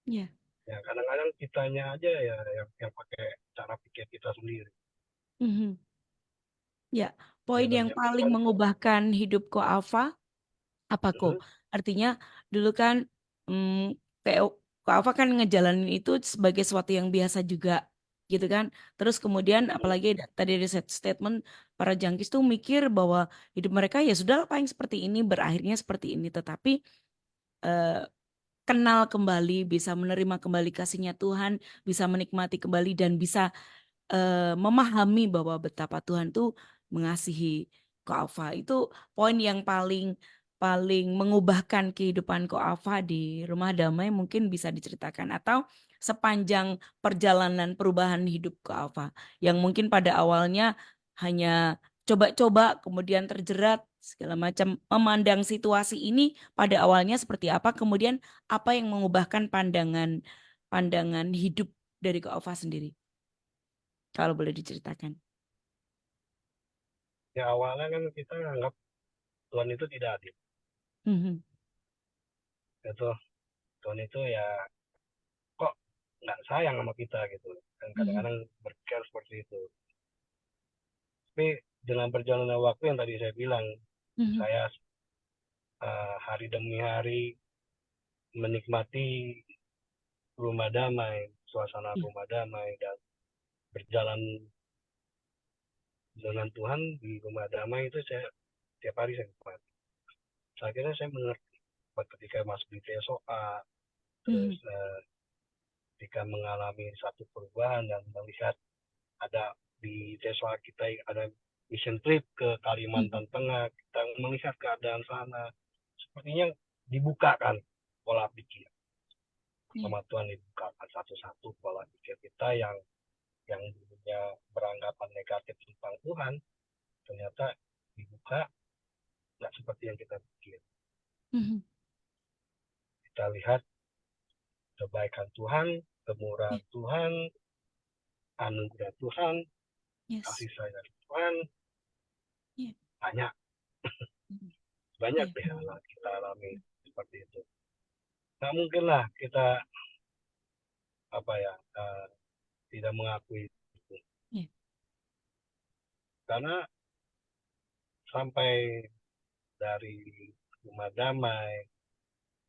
Iya. Ya kadang-kadang kitanya aja ya yang pakai cara pikir kita sendiri. Mhm. Ya, poin yang Namanya paling Tuhan. mengubahkan hidup Ko Alfa apa Ko? Mhm, Artinya dulu kan kayak Ko Alfa kan ngejalanin itu sebagai sesuatu yang biasa juga gitu kan. Terus kemudian mhm, apalagi tadi ada statement para jangkis tuh mikir bahwa hidup mereka ya sudah paling seperti ini, berakhirnya seperti ini. Tetapi eh, kenal kembali, bisa menerima kembali kasihnya Tuhan, bisa menikmati kembali dan bisa memahami bahwa betapa Tuhan tuh mengasihi Ko Alfa. Itu poin yang paling paling mengubahkan kehidupan Ko Alfa di Rumah Damai mungkin bisa diceritakan atau sepanjang perjalanan perubahan hidup Ko Alfa yang mungkin pada awalnya hanya coba-coba kemudian terjerat segala macam memandang situasi ini pada awalnya seperti apa kemudian apa yang mengubahkan pandangan pandangan hidup dari Ko Alfa sendiri kalau boleh diceritakan. ya awalnya kan kita anggap Tuhan itu tidak adil. Mhm. Itu Tuhan itu ya kok nggak sayang sama kita gitu. Dan Mhm. kadang-kadang berpikir seperti itu. Tapi dengan berjalannya waktu yang tadi saya bilang, Mhm. saya hari demi hari menikmati rumah damai, suasana Iya. rumah damai, dan berjalan dengan Tuhan di rumah damai itu saya tiap hari saya nikmati. Akhirnya saya mengerti ketika masuk di TSOA, terus Mhm. ketika mengalami satu perubahan dan melihat ada di TSOA kita ada mission trip ke Mhm. Kalimantan Tengah, kita melihat keadaan sana, sepertinya dibukakan pola pikir Iya. sama Tuhan, dibukakan satu-satu pola pikir kita yang dulunya beranggapan negatif tentang Tuhan, ternyata dibuka nggak seperti yang kita pikir. Mhm. Kita lihat kebaikan Tuhan, Iya. kemurahan Tuhan, anugerah Tuhan, Yes. kasih sayang Tuhan, Iya. banyak Mhm. banyak Iya. deh yang kita alami seperti itu. Nggak mungkin lah kita apa ya tidak mengakui itu, Iya. karena sampai dari rumah damai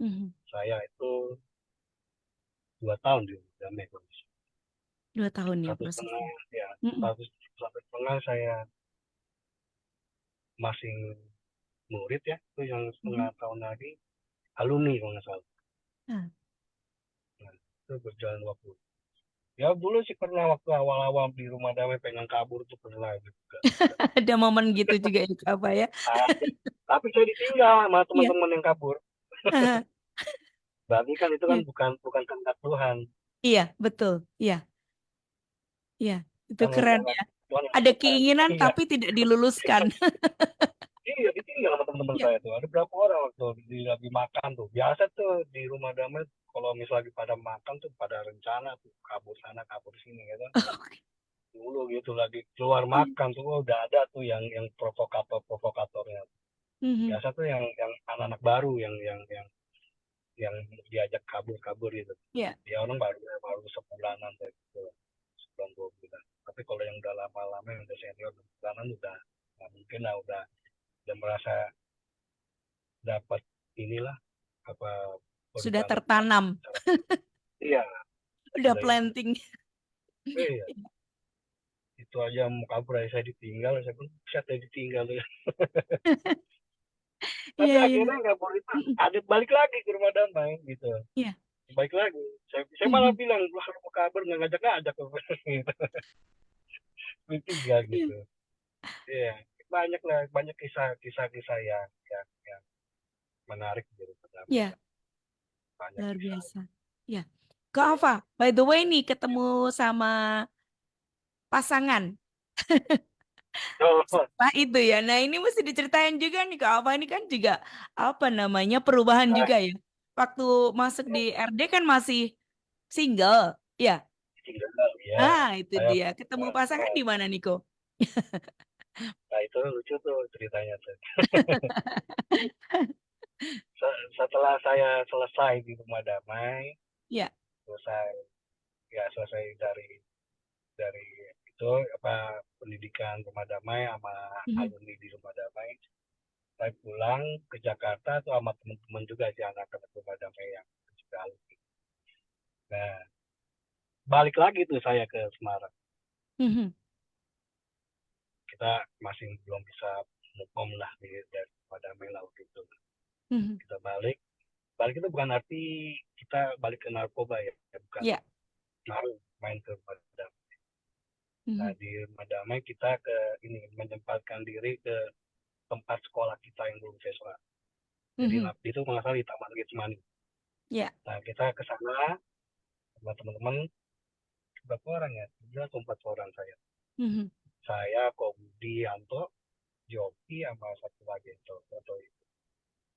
Mhm. saya itu 2 tahun di rumah damai kondisi 2 tahun ya satu setengah prosesnya. ya Mhm. satu setengah saya masih murid ya, itu yang Mhm. setengah tahun lagi alumni kalau nggak salah. Ah. Nah, itu berjalan waktu. Ya dulu sih pernah waktu awal-awal di rumah damai pengen kabur tuh pernah juga. Ada momen gitu juga ya Kak, apa ya? Ada. Tapi saya ditinggal sama Iya. teman-teman yang kabur. Aha. Berarti kan itu kan Iya. bukan bukan kehendak Tuhan. Iya, betul. Iya. Iya. Itu Kan keren kehendak ya. Tuhan yang Ada selesai. keinginan Iya. tapi tidak diluluskan. Iya ditinggal sama teman-teman Iya. saya tuh. Ada berapa orang waktu lagi makan tuh. Biasa tuh di rumah damai kalau misalnya lagi pada makan tuh pada rencana tuh kabur sana kabur sini gitu. Dulu gitu lagi keluar Iya. makan tuh udah ada tuh yang provokatornya. Mhm. Biasa tuh yang anak-anak baru yang diajak kabur-kabur gitu. Iya. Dia orang baru sebulanan gitu, sebulan 2 bulan. Tapi kalau yang udah lama-lama yang udah senior bulanan udah nggak mungkin lah, udah merasa dapat inilah apa Sudah perubahan tertanam. cara. Iya Udah sudah itu. planting. Iya itu aja mau kabur aja saya ditinggal, saya pun saya ditinggal ya. Tapi Iya, iya. akhirnya kabur itu Mhm. ada balik lagi ke rumah damai gitu. Iya. Baik lagi. Saya malah Mhm. bilang lu harus mau kabur nggak ngajak-ngajak gitu. Ditinggal Iya. gitu. Iya, banyak kisah-kisah yang menarik gitu pertama Iya. ya. Banyak Luar kisah. biasa. Ya. Kak Iya. Alfa, by the way nih ketemu sama pasangan Oh, setelah itu ya. Nah ini mesti diceritain juga nih Kak Alfa ini kan juga apa namanya perubahan nah, juga ya. Waktu masuk di RD kan masih single. Ya. tinggal ya. Ah itu Saya dia. Ketemu pasangan di mana Niko? nah itu lucu tuh ceritanya tuh. Setelah saya selesai di rumah damai, Ya. selesai selesai dari itu pendidikan Rumah Damai sama Mhm. alumni di Rumah Damai, saya pulang ke Jakarta tuh sama teman-teman juga sih anak-anak Rumah Damai yang juga alumni. Nah, balik lagi tuh saya ke Semarang. Mhm. Kita masih belum bisa move on lah dari Rumah Damai lah waktu itu. Mhm. Kita balik itu bukan arti kita balik ke narkoba ya, bukan Ya. main ke Rumah Damai. Nah, Mhm. di Rumah Damai kita ke ini menyempatkan diri ke tempat sekolah kita yang dulu Vesra. Jadi Mhm. itu mengasal di Taman Getsmani. Ya. Nah, kita ke sana sama teman-teman berapa orang ya? 3 atau 4 orang saya. Mhm. Saya, Ko Budi Yanto, Joki sama satu lagi itu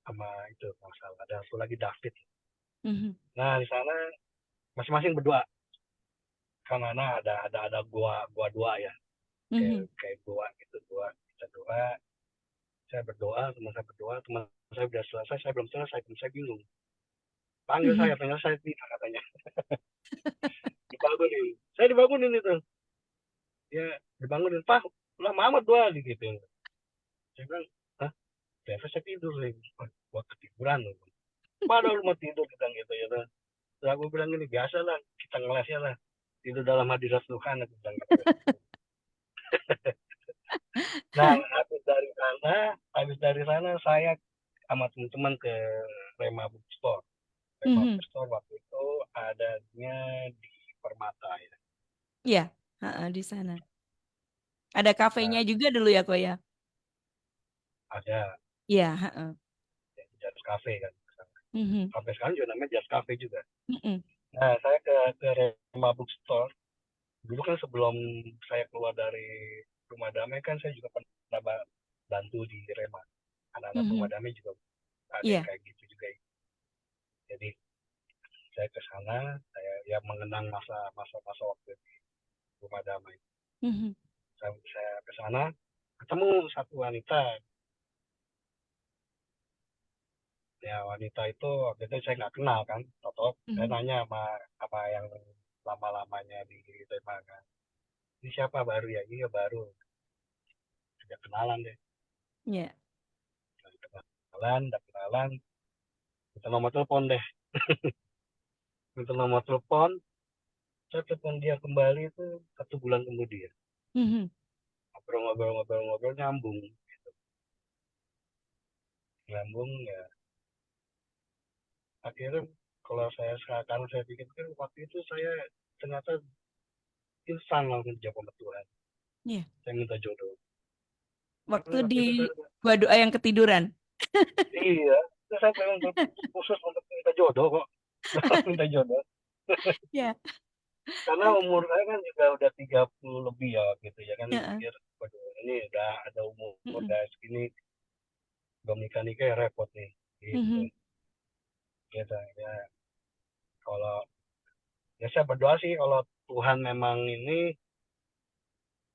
sama itu masalah ada satu lagi David. Mhm. Nah, di sana masing-masing berdoa. Karena ada gua dua ya. Mhm. Kayak gua gitu, kita doa, saya berdoa, teman saya berdoa, teman saya udah selesai, saya belum selesai, teman saya bingung. Mhm. Panggil saya tidak katanya. Dibangunin. Saya dibangunin itu. Ya, dibangunin, Pak, lama amat doa gitu. Saya bilang, hah? Biasa saya tidur nih. Gua ketiduran loh. Padahal lu mau tidur kita gitu ya. Terus aku bilang ini biasa lah, kita ngelasnya lah. Tidur dalam hadirat Tuhan aku bilang gitu. Nah, habis dari sana saya sama teman-teman ke Rema Bookstore. Rema Mhm. Bookstore waktu itu adanya di Permata ya. Ya. Heeh, di sana. Ada kafenya Nah, juga dulu ya kok ya. ada Iya. Heeh. Jazz Cafe kan. Mhm. Sampai sekarang juga namanya Jazz Cafe juga. Mhm. Nah, saya ke Rema Bookstore. Dulu kan sebelum saya keluar dari Rumah Damai kan saya juga pernah bantu di Rema. Anak-anak Rumah Mhm. Damai juga ada yang Iya. kayak gitu juga. Jadi saya ke sana, saya ya mengenang masa waktu di Rumah Damai. Mhm. Saya ke sana, ketemu satu wanita. Ya wanita itu waktu itu saya nggak kenal kan. Atau saya Mhm. nanya sama yang lama-lamanya di Rema kan. Ini siapa baru ya? Iya baru. Sudah kenalan deh. Iya. Udah kenalan, minta nomor telepon deh. Minta nomor telepon, saya telepon dia kembali itu 1 bulan kemudian. Mhm. Ngobrol-ngobrol nyambung. Nyambung ya. Akhirnya kalau saya sekarang saya pikir waktu itu saya ternyata instan langsung dijawab sama Tuhan. Iya. Saya minta jodoh. Waktu Karena waktu di itu saya, gua doa yang ketiduran. iya, saya memang khusus untuk minta jodoh kok. Minta jodoh. Ya. Karena umur saya kan juga udah 30 lebih ya gitu ya kan Heeh. mikir, waduh ini udah ada umur Mhm. udah segini belum nikah ya repot nih gitu. Mhm. Gitu ya. Kalau ya saya berdoa sih kalau Tuhan memang ini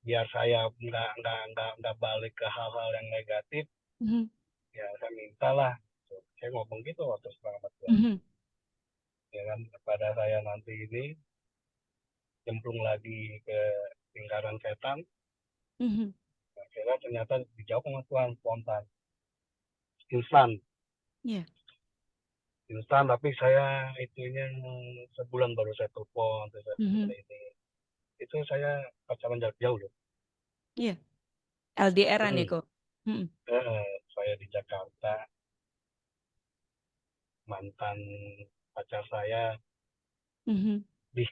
biar saya nggak balik ke hal-hal yang negatif, Mhm. ya saya mintalah. Saya ngomong gitu waktu sama Tuhan. Mhm. Ya kan kepada saya nanti ini cemplung lagi ke lingkaran setan, Mhm. akhirnya ternyata dijawab sama Tuhan spontan, instan, Iya. instan. Tapi saya itunya sebulan baru saya telepon, terus Mhm. saya ini, itu saya pacaran jarak jauh loh. Iya. LDR-an ya Hmm. kok. Mhm. Saya di Jakarta, mantan pacar saya Mhm. di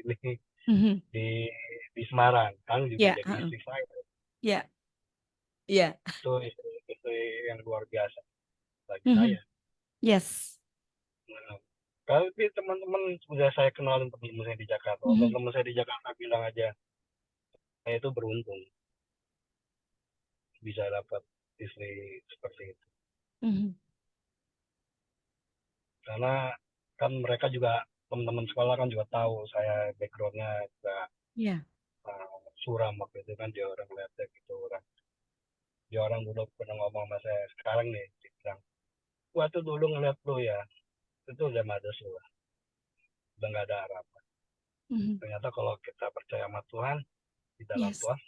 di Mhm. di, di Semarang, kan juga Iya. jadi Heeh. istri saya. Iya. Iya. Itu istri yang luar biasa bagi Mhm. saya. Yes. Nah, tapi teman-teman sudah saya kenalin teman-teman saya di Jakarta. Mhm. Teman-teman saya di Jakarta bilang aja, saya itu beruntung bisa dapat istri seperti itu. Mhm. Karena kan mereka juga teman-teman sekolah kan juga tahu saya backgroundnya juga Iya. suram waktu itu kan dia orang ledek gitu orang. Dia orang dulu pernah ngomong sama saya sekarang nih, dia bilang, waktu dulu ngeliat lu ya, itu udah madas lu lah. udah nggak ada harapan. Mhm. Ternyata kalau kita percaya sama Tuhan, di dalam Yes, Tuhan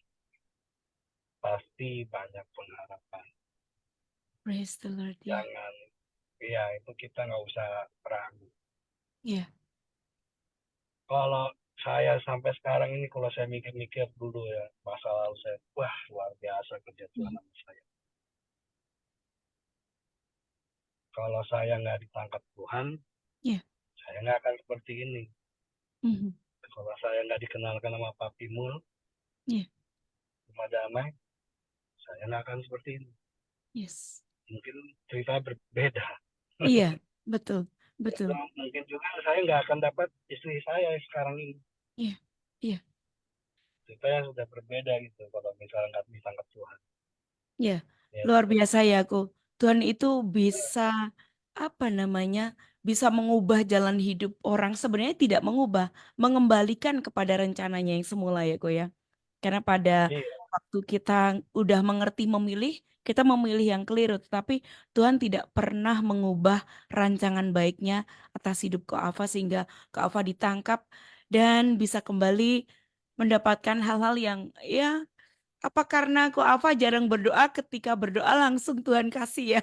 pasti banyak pengharapan. praise the Lord. Ya, Jangan, ya itu kita nggak usah ragu. ya. Kalau saya sampai sekarang ini, kalau saya mikir-mikir dulu ya, masa lalu saya, wah luar biasa kerja Tuhan Mhm. sama saya. Kalau saya nggak ditangkap Tuhan, Ya. saya nggak akan seperti ini. Mhm. Kalau saya nggak dikenalkan sama Papi Mul, Ya. sama Damai, saya nggak akan seperti ini. Yes. Mungkin cerita berbeda. Iya, betul, betul. Itu mungkin juga saya nggak akan dapat istri saya sekarang ini. Iya, iya, Ceritanya sudah berbeda gitu kalau misalnya nggak ditangkap Tuhan. iya. Ya, Luar biasa ya aku. Tuhan itu bisa apa namanya? Bisa mengubah jalan hidup orang. Sebenarnya tidak mengubah, mengembalikan kepada rencananya yang semula ya, Ko ya. Karena pada iya, waktu kita udah mengerti memilih, kita memilih yang keliru. Tetapi Tuhan tidak pernah mengubah rancangan baiknya atas hidup Ko Alfa sehingga Ko Alfa ditangkap dan bisa kembali mendapatkan hal-hal yang ya apa karena Ko Alfa jarang berdoa ketika berdoa langsung Tuhan kasih ya.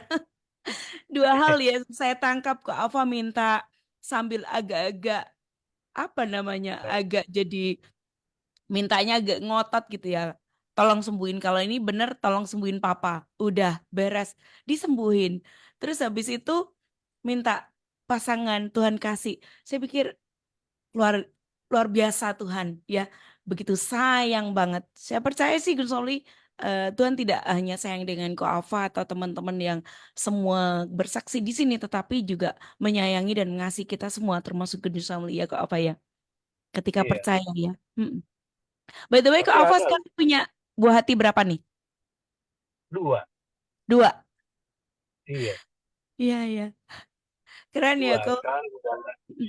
Dua hal ya saya tangkap Ko Alfa minta sambil agak-agak apa namanya agak jadi mintanya agak ngotot gitu ya. Tolong sembuhin. Kalau ini bener, tolong sembuhin papa. Udah, beres. Disembuhin. Terus habis itu minta pasangan Tuhan kasih. Saya pikir luar luar biasa Tuhan ya. Begitu sayang banget. Saya percaya sih Gus Oli, Tuhan tidak hanya sayang dengan Ko Alfa atau teman-teman yang semua bersaksi di sini, tetapi juga menyayangi dan mengasihi kita semua, termasuk Gus Oli ya Ko Alfa ya. Ketika iya. percaya ya. Mm. By the way, Kak Tapi Alfa ada sekarang punya buah hati berapa nih? dua, Dua. iya, Iya, iya. Keren ya, dua. kok. Sekarang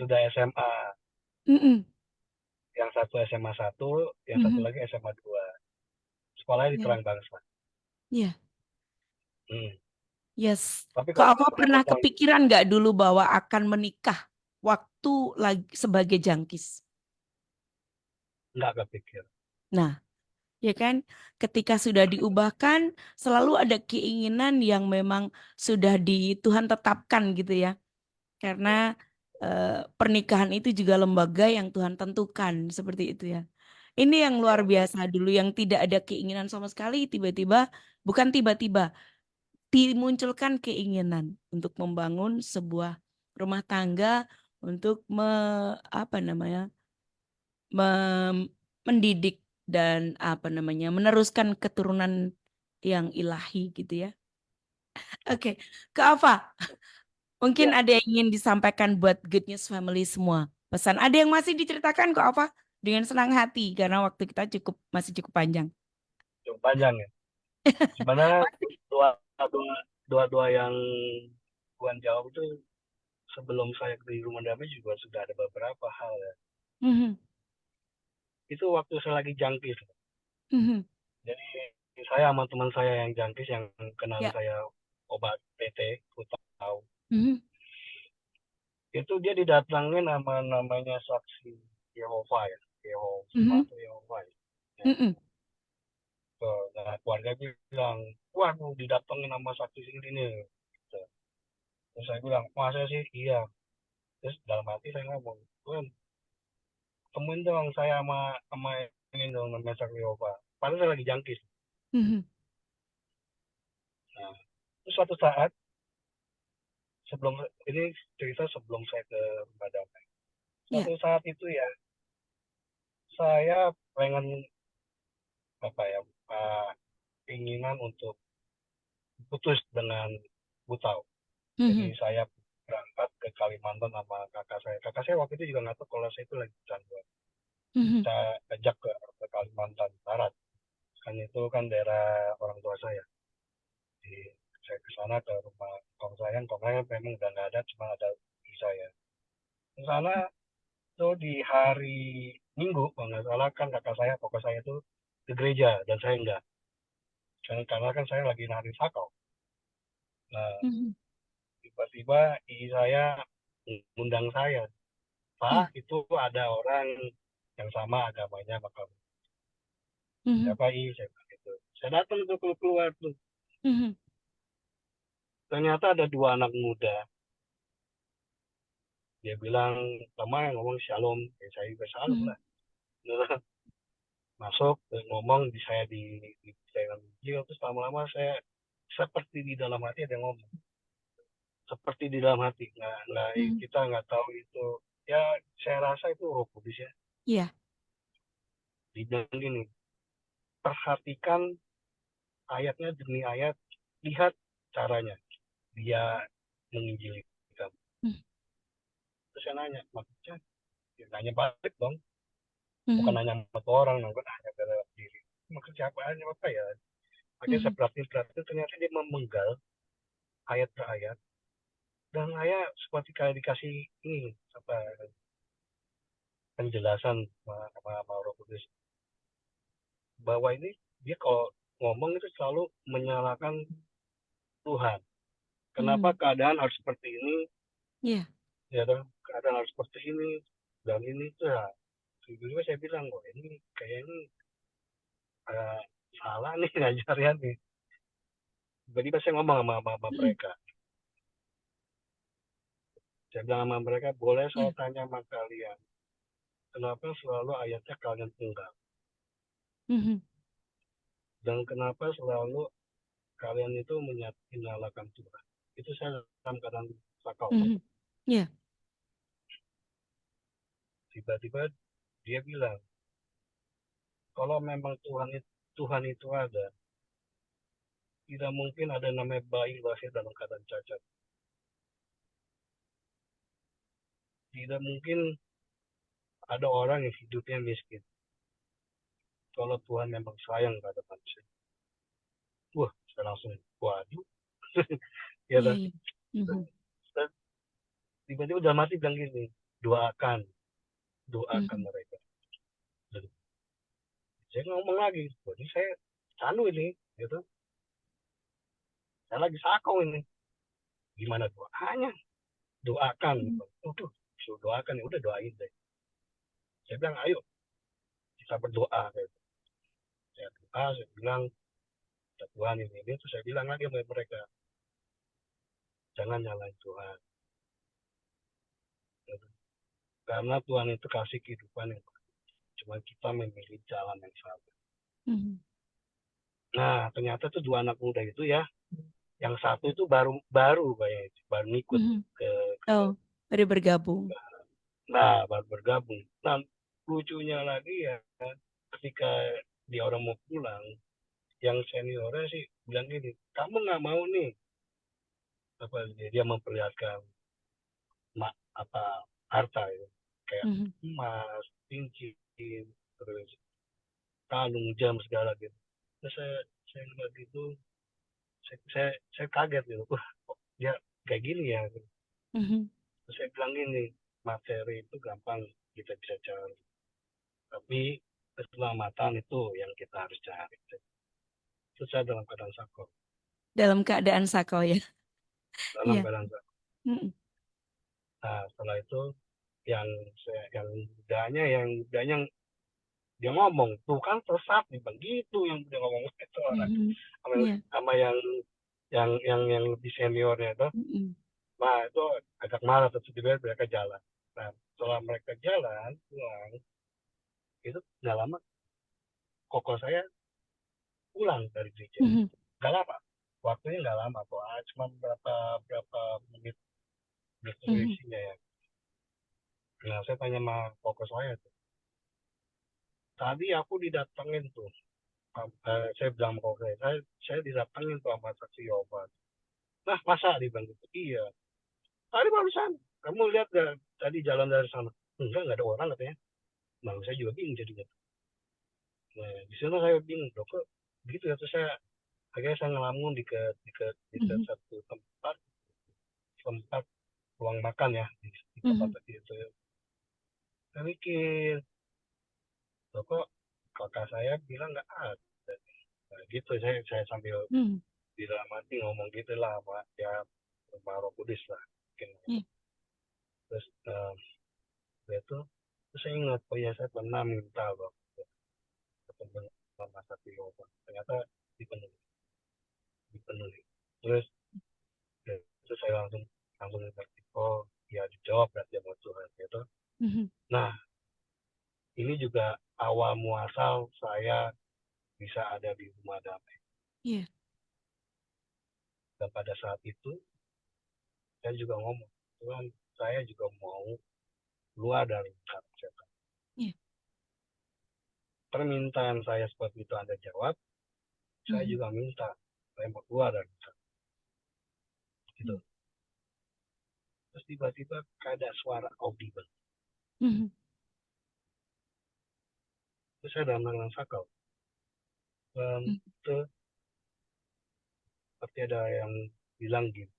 sudah SMA. Mm-mm. Yang satu SMA 1, yang satu Mhm. lagi SMA 2. Sekolahnya di Iya, Terang Bangsa. iya. Hmm. Yes. Tapi Kak kalau Alfa kalau pernah kepikiran nggak dulu bahwa akan menikah waktu lagi sebagai jangkis? nggak kepikir. Nah, ya kan, ketika sudah diubahkan, selalu ada keinginan yang memang sudah di Tuhan tetapkan gitu ya. Karena Ya, eh, pernikahan itu juga lembaga yang Tuhan tentukan, seperti itu ya. Ini yang luar ya, biasa dulu yang tidak ada keinginan sama sekali tiba-tiba bukan tiba-tiba dimunculkan keinginan untuk membangun sebuah rumah tangga untuk apa namanya mendidik dan apa namanya meneruskan keturunan yang ilahi gitu ya. Oke, ke Ava, mungkin ya, ada yang ingin disampaikan buat Good News Family semua. Pesan ada yang masih diceritakan kok Ava dengan senang hati karena waktu kita masih cukup panjang. cukup panjang ya. Sebenarnya Masih. dua, dua, dua yang Tuhan jawab itu sebelum saya di rumah damai juga sudah ada beberapa hal ya. Mhm, Itu waktu saya lagi jangkis. mhm. Jadi saya sama teman saya yang jangkis yang kenalin Ya. saya obat PT, tahu. Mhm, Itu dia didatangin sama namanya saksi Yehova ya. Yehova mhm, atau Yehova ya. Ya. mhm, Nah, keluarga bilang, waduh didatengin sama saksi sini nih. Gitu. Terus saya bilang, masa sih? Iya. Terus dalam hati saya ngomong, Tuhan, temuin dong saya sama ini dong namanya saksi Yehova. Padahal saya lagi jangkis. mhm. Nah, terus suatu saat sebelum ini cerita sebelum saya ke rumah damai. Ya. Suatu saat itu ya saya pengen apa ya keinginan untuk putus dengan Butau. Jadi Mhm, saya berangkat ke Kalimantan sama kakak saya. Kakak saya waktu itu juga nggak tahu kalau saya itu lagi canduan. mhm, Saya ajak ke Kalimantan Barat. Kan itu kan daerah orang tua saya. Di saya ke sana ke rumah kong saya memang udah nggak ada, cuma ada di saya. Di sana tuh di hari Minggu, kalau nggak salah kan kakak saya, pokok saya tuh ke gereja dan saya enggak. Karena kan saya lagi nari sakau. Nah, mhm. tiba-tiba istri saya ngundang saya. Pak, Iya. itu ada orang yang sama agamanya bakal Mhm. siapa saya bilang gitu. Saya datang tuh keluar tuh. Mhm. Ternyata ada dua anak muda. Dia bilang, sama yang ngomong shalom. Ya, saya juga shalom Mhm. lah. Masuk, ngomong di saya di saya Injil. Terus lama-lama saya seperti di dalam hati ada yang ngomong. Seperti di dalam hati. Nggak, Mhm. kita nggak tahu itu. Ya, saya rasa itu Roh Kudus ya. Iya. Dibilang gini, perhatikan ayatnya demi ayat, lihat caranya dia menginjili kamu. Mhm. Terus saya nanya, maksudnya ya, nanya balik dong, bukan Mhm. nanya sama orang, bukan nanya ke diri. Maksud siapa aja apa ya? Makanya saya Mhm. perhatiin ternyata dia memenggal ayat per ayat dan saya seperti kayak dikasih ini apa penjelasan sama Roh Kudus bahwa ini dia kalau ngomong itu selalu menyalahkan Tuhan. Kenapa Mhm. keadaan harus seperti ini? Iya. Ya kan? Keadaan harus seperti ini dan ini tuh ya. Juga saya bilang kok ini kayaknya uh, salah nih ngajarnya nih. Tiba-tiba saya ngomong sama Mhm. mereka. Saya bilang sama mereka, boleh saya Iya. tanya sama kalian, kenapa selalu ayatnya kalian tunggal? Mhm. Dan kenapa selalu kalian itu menyalahkan Tuhan? Itu saya dalam keadaan sakau. Mhm. Iya. Tiba-tiba dia bilang, kalau memang Tuhan itu ada, tidak mungkin ada namanya bayi lahir dalam keadaan cacat. Tidak mungkin ada orang yang hidupnya miskin. Kalau Tuhan memang sayang pada manusia. Wah, saya langsung, waduh. Ya Iya. kan? Iya. Mhm. Dan tiba-tiba udah mati bilang gini, doakan, doakan Mhm. mereka. Dan saya ngomong lagi, jadi saya candu ini, gitu. Saya lagi sakau ini. Gimana doanya? Doakan. Mhm. Udah, suruh doakan, ya udah doain deh. Saya bilang, ayo kita berdoa. Gitu. Saya doa, saya bilang, Tuhan ini. Terus saya bilang lagi sama mereka, jangan nyalain Tuhan. Gitu. Karena Tuhan itu kasih kehidupan yang baik. Cuma kita memilih jalan yang salah. Mhm. Nah, ternyata tuh dua anak muda itu ya, yang satu itu baru baru kayak baru ngikut Mhm. ke, Oh, baru bergabung. nah baru bergabung. Nah, lucunya lagi ya, ketika dia orang mau pulang, yang seniornya sih bilang gini, kamu nggak mau nih apa dia memperlihatkan apa harta ya, kayak Mhm. emas, cincin, terus kalung, jam segala gitu. Terus saya lihat itu, saya kaget gitu, wah kok dia kayak gini ya. Mhm. Terus saya bilang gini, materi itu gampang kita bisa cari, tapi keselamatan itu yang kita harus cari. Terus saya dalam keadaan sakit, Dalam keadaan sakau ya. dalam Iya. keadaan sakit. Mhm. Nah setelah itu yang yang mudanya dia ngomong tuh kan sesat nih begitu yang dia ngomong itu orang Mhm. sama, Iya. sama yang lebih seniornya itu. Mhm. Nah itu agak marah terus tiba mereka jalan. Nah setelah mereka jalan pulang itu nggak lama koko saya pulang dari gereja. Mhm. Nggak lama, waktunya nggak lama kok, cuma berapa berapa menit Mhm. isinya ya. Nah saya tanya sama koko saya tuh, tadi aku didatengin tuh. Saya bilang sama koko saya didatengin tuh sama saksi Yehova. Nah masa dia bilang gitu, iya. Tadi barusan kamu lihat gak tadi jalan dari sana? Enggak, nggak ada orang katanya. Nah saya juga bingung jadinya. Nah di sana saya bingung, loh kok gitu ya. Terus saya akhirnya saya ngelamun di ke Mhm. satu tempat tempat ruang makan ya di tempat Mhm. tadi itu. Saya mikir, loh kok kakak saya bilang nggak ada. Nah, gitu saya sambil Mhm. di dalam hati ngomong gitu lah sama ya sama Roh Kudus lah mungkin. Iya. Terus itu. Terus saya ingat, oh ya saya pernah minta loh ketemu sama Satrio, ternyata dipenuhi, dipenuhi. Terus ya, terus saya langsung langsung ngerti, oh ya dijawab berarti sama Tuhan gitu. Mhm. Nah, ini juga awal muasal saya bisa ada di rumah damai. Iya, Dan pada saat itu saya juga ngomong, Tuhan, saya juga mau keluar dari lingkaran setan. iya. Permintaan saya seperti itu Anda jawab, saya Mhm. juga minta saya mau keluar dari lingkaran gitu. Mhm. Terus tiba-tiba ada suara audible. Mhm. Terus saya dalam dengan sakau. Mhm. Itu seperti ada yang bilang gitu,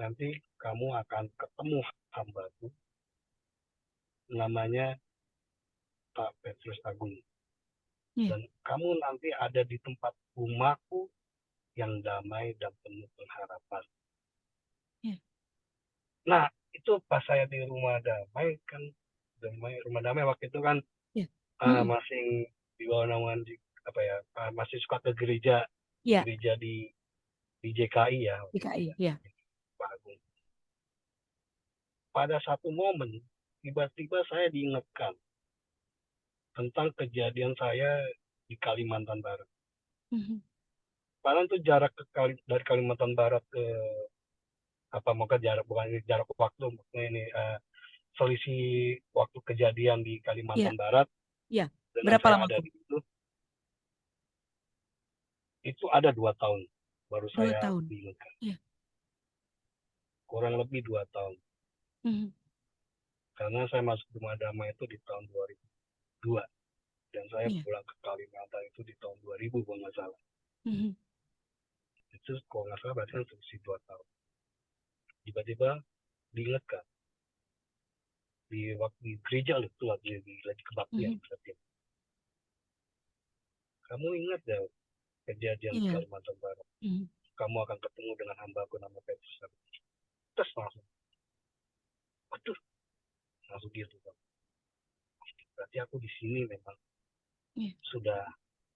nanti kamu akan ketemu hambaku namanya Pak Petrus Agung. Iya, Dan kamu nanti ada di tempat rumahku yang damai dan penuh pengharapan. iya, Nah, itu pas saya di rumah damai kan, rumah damai waktu itu kan iya. Mhm. masih di bawah naungan apa ya, masih suka ke gereja, Iya, gereja di JKI ya waktu itu DKI, ya, ya. Pak Agung. Pada satu momen tiba-tiba saya diingatkan tentang kejadian saya di Kalimantan Barat. Mhm. Karena itu jarak dari Kalimantan Barat ke apa, maka jarak, bukan jarak waktu, maksudnya ini selisih waktu kejadian di Iya, Kalimantan Barat iya. dengan Berapa saya lama ada kok? di situ, itu ada 2 tahun baru 2 saya tahun. diingatkan, Iya. kurang lebih 2 tahun, Mhm. karena saya masuk rumah damai itu di tahun 2002 dan saya Iya. pulang ke Kalimantan itu di tahun 2000 kalau nggak salah. Mhm. Itu kalau nggak salah berarti kan selisih 2 tahun. Tiba-tiba diingatkan di waktu di gereja itu lagi kebaktian Mhm. berarti. Kamu ingat ya kejadian di Iya. Kalimantan Barat? Mhm. Kamu akan ketemu dengan hambaku nama Petrus. Terus langsung, aduh, langsung gitu. Berarti aku di sini memang Iya. sudah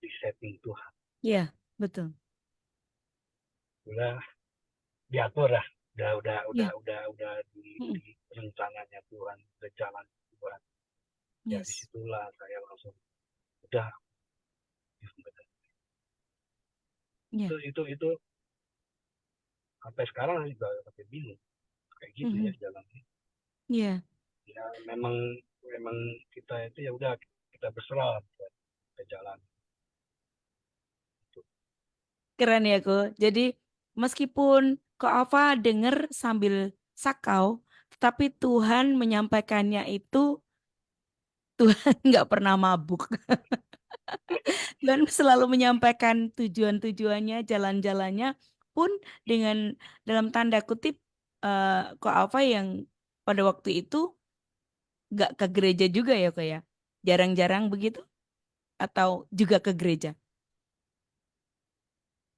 di setting Tuhan, Iya, betul. udah diatur lah, Iya. udah Mhm. di rencananya Tuhan, udah jalan Tuhan. Ya Yes. disitulah saya langsung udah, Iya. itu sampai sekarang juga sampai bingung kayak gitu ya Mhm. jalannya. Iya. Ya memang memang kita itu ya udah, kita berserah, kita jalan itu. Keren ya, Ko. Jadi meskipun Ko Alfa denger sambil sakau, tetapi Tuhan menyampaikannya itu Tuhan nggak pernah mabuk. Tuhan selalu menyampaikan tujuan-tujuannya, jalan-jalannya pun dengan dalam tanda kutip Ko Alfa yang pada waktu itu nggak ke gereja juga ya, Ko ya. Jarang-jarang begitu atau juga ke gereja?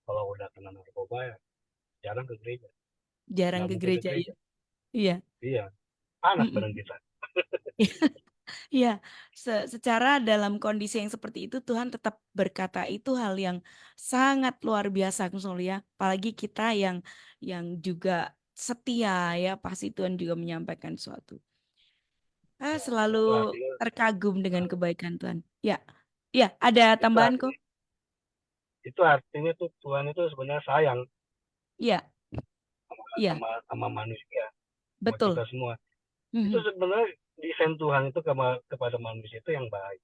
Kalau udah kena narkoba ya jarang ke gereja, Jarang nggak ke mungkin ke gereja ya. gereja. Iya. Iya, panas badan Mm-mm. kita. Iya, secara dalam kondisi yang seperti itu Tuhan tetap berkata itu hal yang sangat luar biasa Mulia. Apalagi kita yang juga setia ya, pasti Tuhan juga menyampaikan sesuatu. Ya, Selalu itu artinya terkagum dengan eh, kebaikan Tuhan. Ya, ya ada itu tambahan kok. artinya itu artinya tuh Tuhan itu sebenarnya sayang Iya, sama iya, sama manusia, sama betul. kita semua. Itu Mhm. sebenarnya desain Tuhan itu kepada manusia itu yang baik.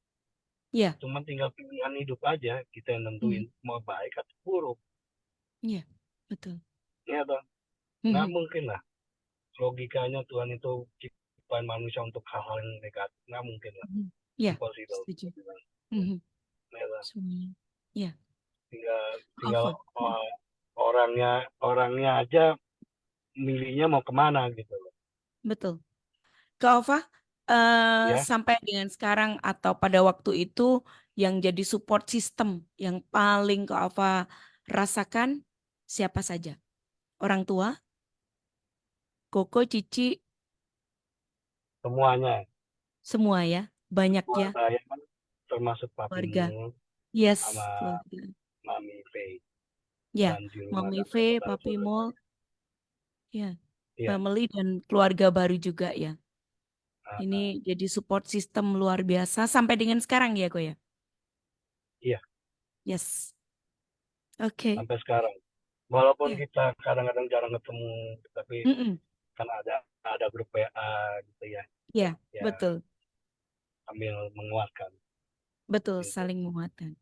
Iya, Cuma tinggal pilihan hidup aja kita yang nentuin mhm. mau baik atau buruk. Iya, betul. Ya toh, nggak Mhm. mungkin lah logikanya Tuhan itu ciptaan manusia untuk hal-hal yang negatif, nggak mungkin lah, Mhm. Iya, impossible. setuju. Mhm. Ya toh, Semuanya. Iya, tinggal tinggal Alfa. Mhm. orangnya aja milihnya mau kemana gitu loh. Betul. Kak Ova, Ya, sampai dengan sekarang atau pada waktu itu yang jadi support system yang paling Kak Ova rasakan siapa saja? Orang tua, Koko, Cici, semuanya. Semua ya, banyak Keluarga ya saya kan termasuk keluarga. papimu sama Yes, keluarga. Mami P. Ya, Dan di rumah Mami kan V, Papi saudara-saudara Mol, saya. ya, Iya. family dan keluarga baru juga ya. Ah, Ini ah, jadi support system luar biasa sampai dengan sekarang ya, kok ya. iya, Yes, oke. sampai sekarang. Walaupun Ya, kita kadang-kadang jarang ketemu, tapi mm-mm. kan ada grup WA gitu ya. Ya, Ya, betul, sambil menguatkan betul, gitu. saling menguatkan.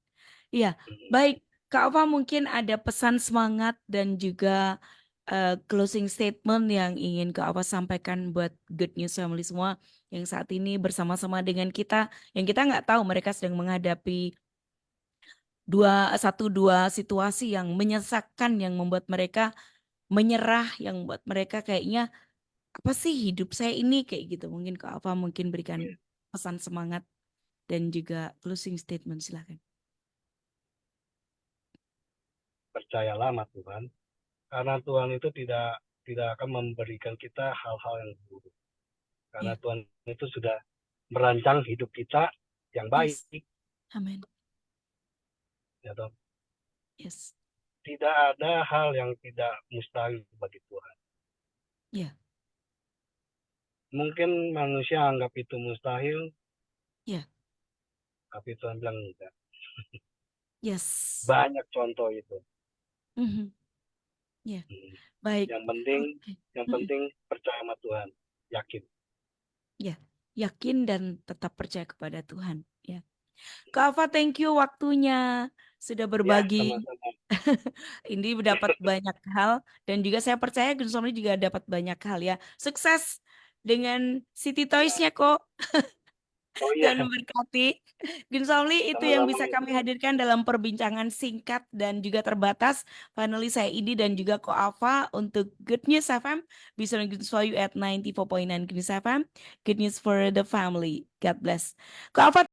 Iya, Mm. baik. Kak Ova mungkin ada pesan semangat dan juga closing statement yang ingin Kak Ova sampaikan buat Good News Family semua yang saat ini bersama-sama dengan kita, yang kita nggak tahu mereka sedang menghadapi dua situasi yang menyesakkan, yang membuat mereka menyerah, yang membuat mereka kayaknya apa sih hidup saya ini kayak gitu. Mungkin Kak Ova mungkin berikan Iya, pesan semangat dan juga closing statement silakan. percayalah sama Tuhan, karena Tuhan itu tidak akan memberikan kita hal-hal yang buruk. Karena Ya, Tuhan itu sudah merancang hidup kita yang baik, yes, amin, ya toh. yes, Tidak ada hal yang tidak mustahil bagi Tuhan. ya, Mungkin manusia anggap itu mustahil, ya, tapi Tuhan bilang enggak. yes. Banyak contoh itu. Mhm. Ya, Hmm. baik. Yang penting, Oke. yang Mhm. penting percaya sama Tuhan, yakin. Ya, yakin dan tetap percaya kepada Tuhan. Ya, Kak Ava, thank you waktunya sudah Ya, berbagi. sama-sama. Ini dapat banyak hal dan juga saya percaya Gun Somni juga dapat banyak hal ya. Sukses dengan City Ya. Toys-nya kok. Oh Dan iya, memberkati. Gun Somli itu yang sama-sama. bisa kami hadirkan dalam perbincangan singkat dan juga terbatas. Finally saya Idi dan juga Ko Ava untuk Good News FM. Bisa Good News for you at 94.9 Good News FM. Good News for the family. God bless. Ko Ava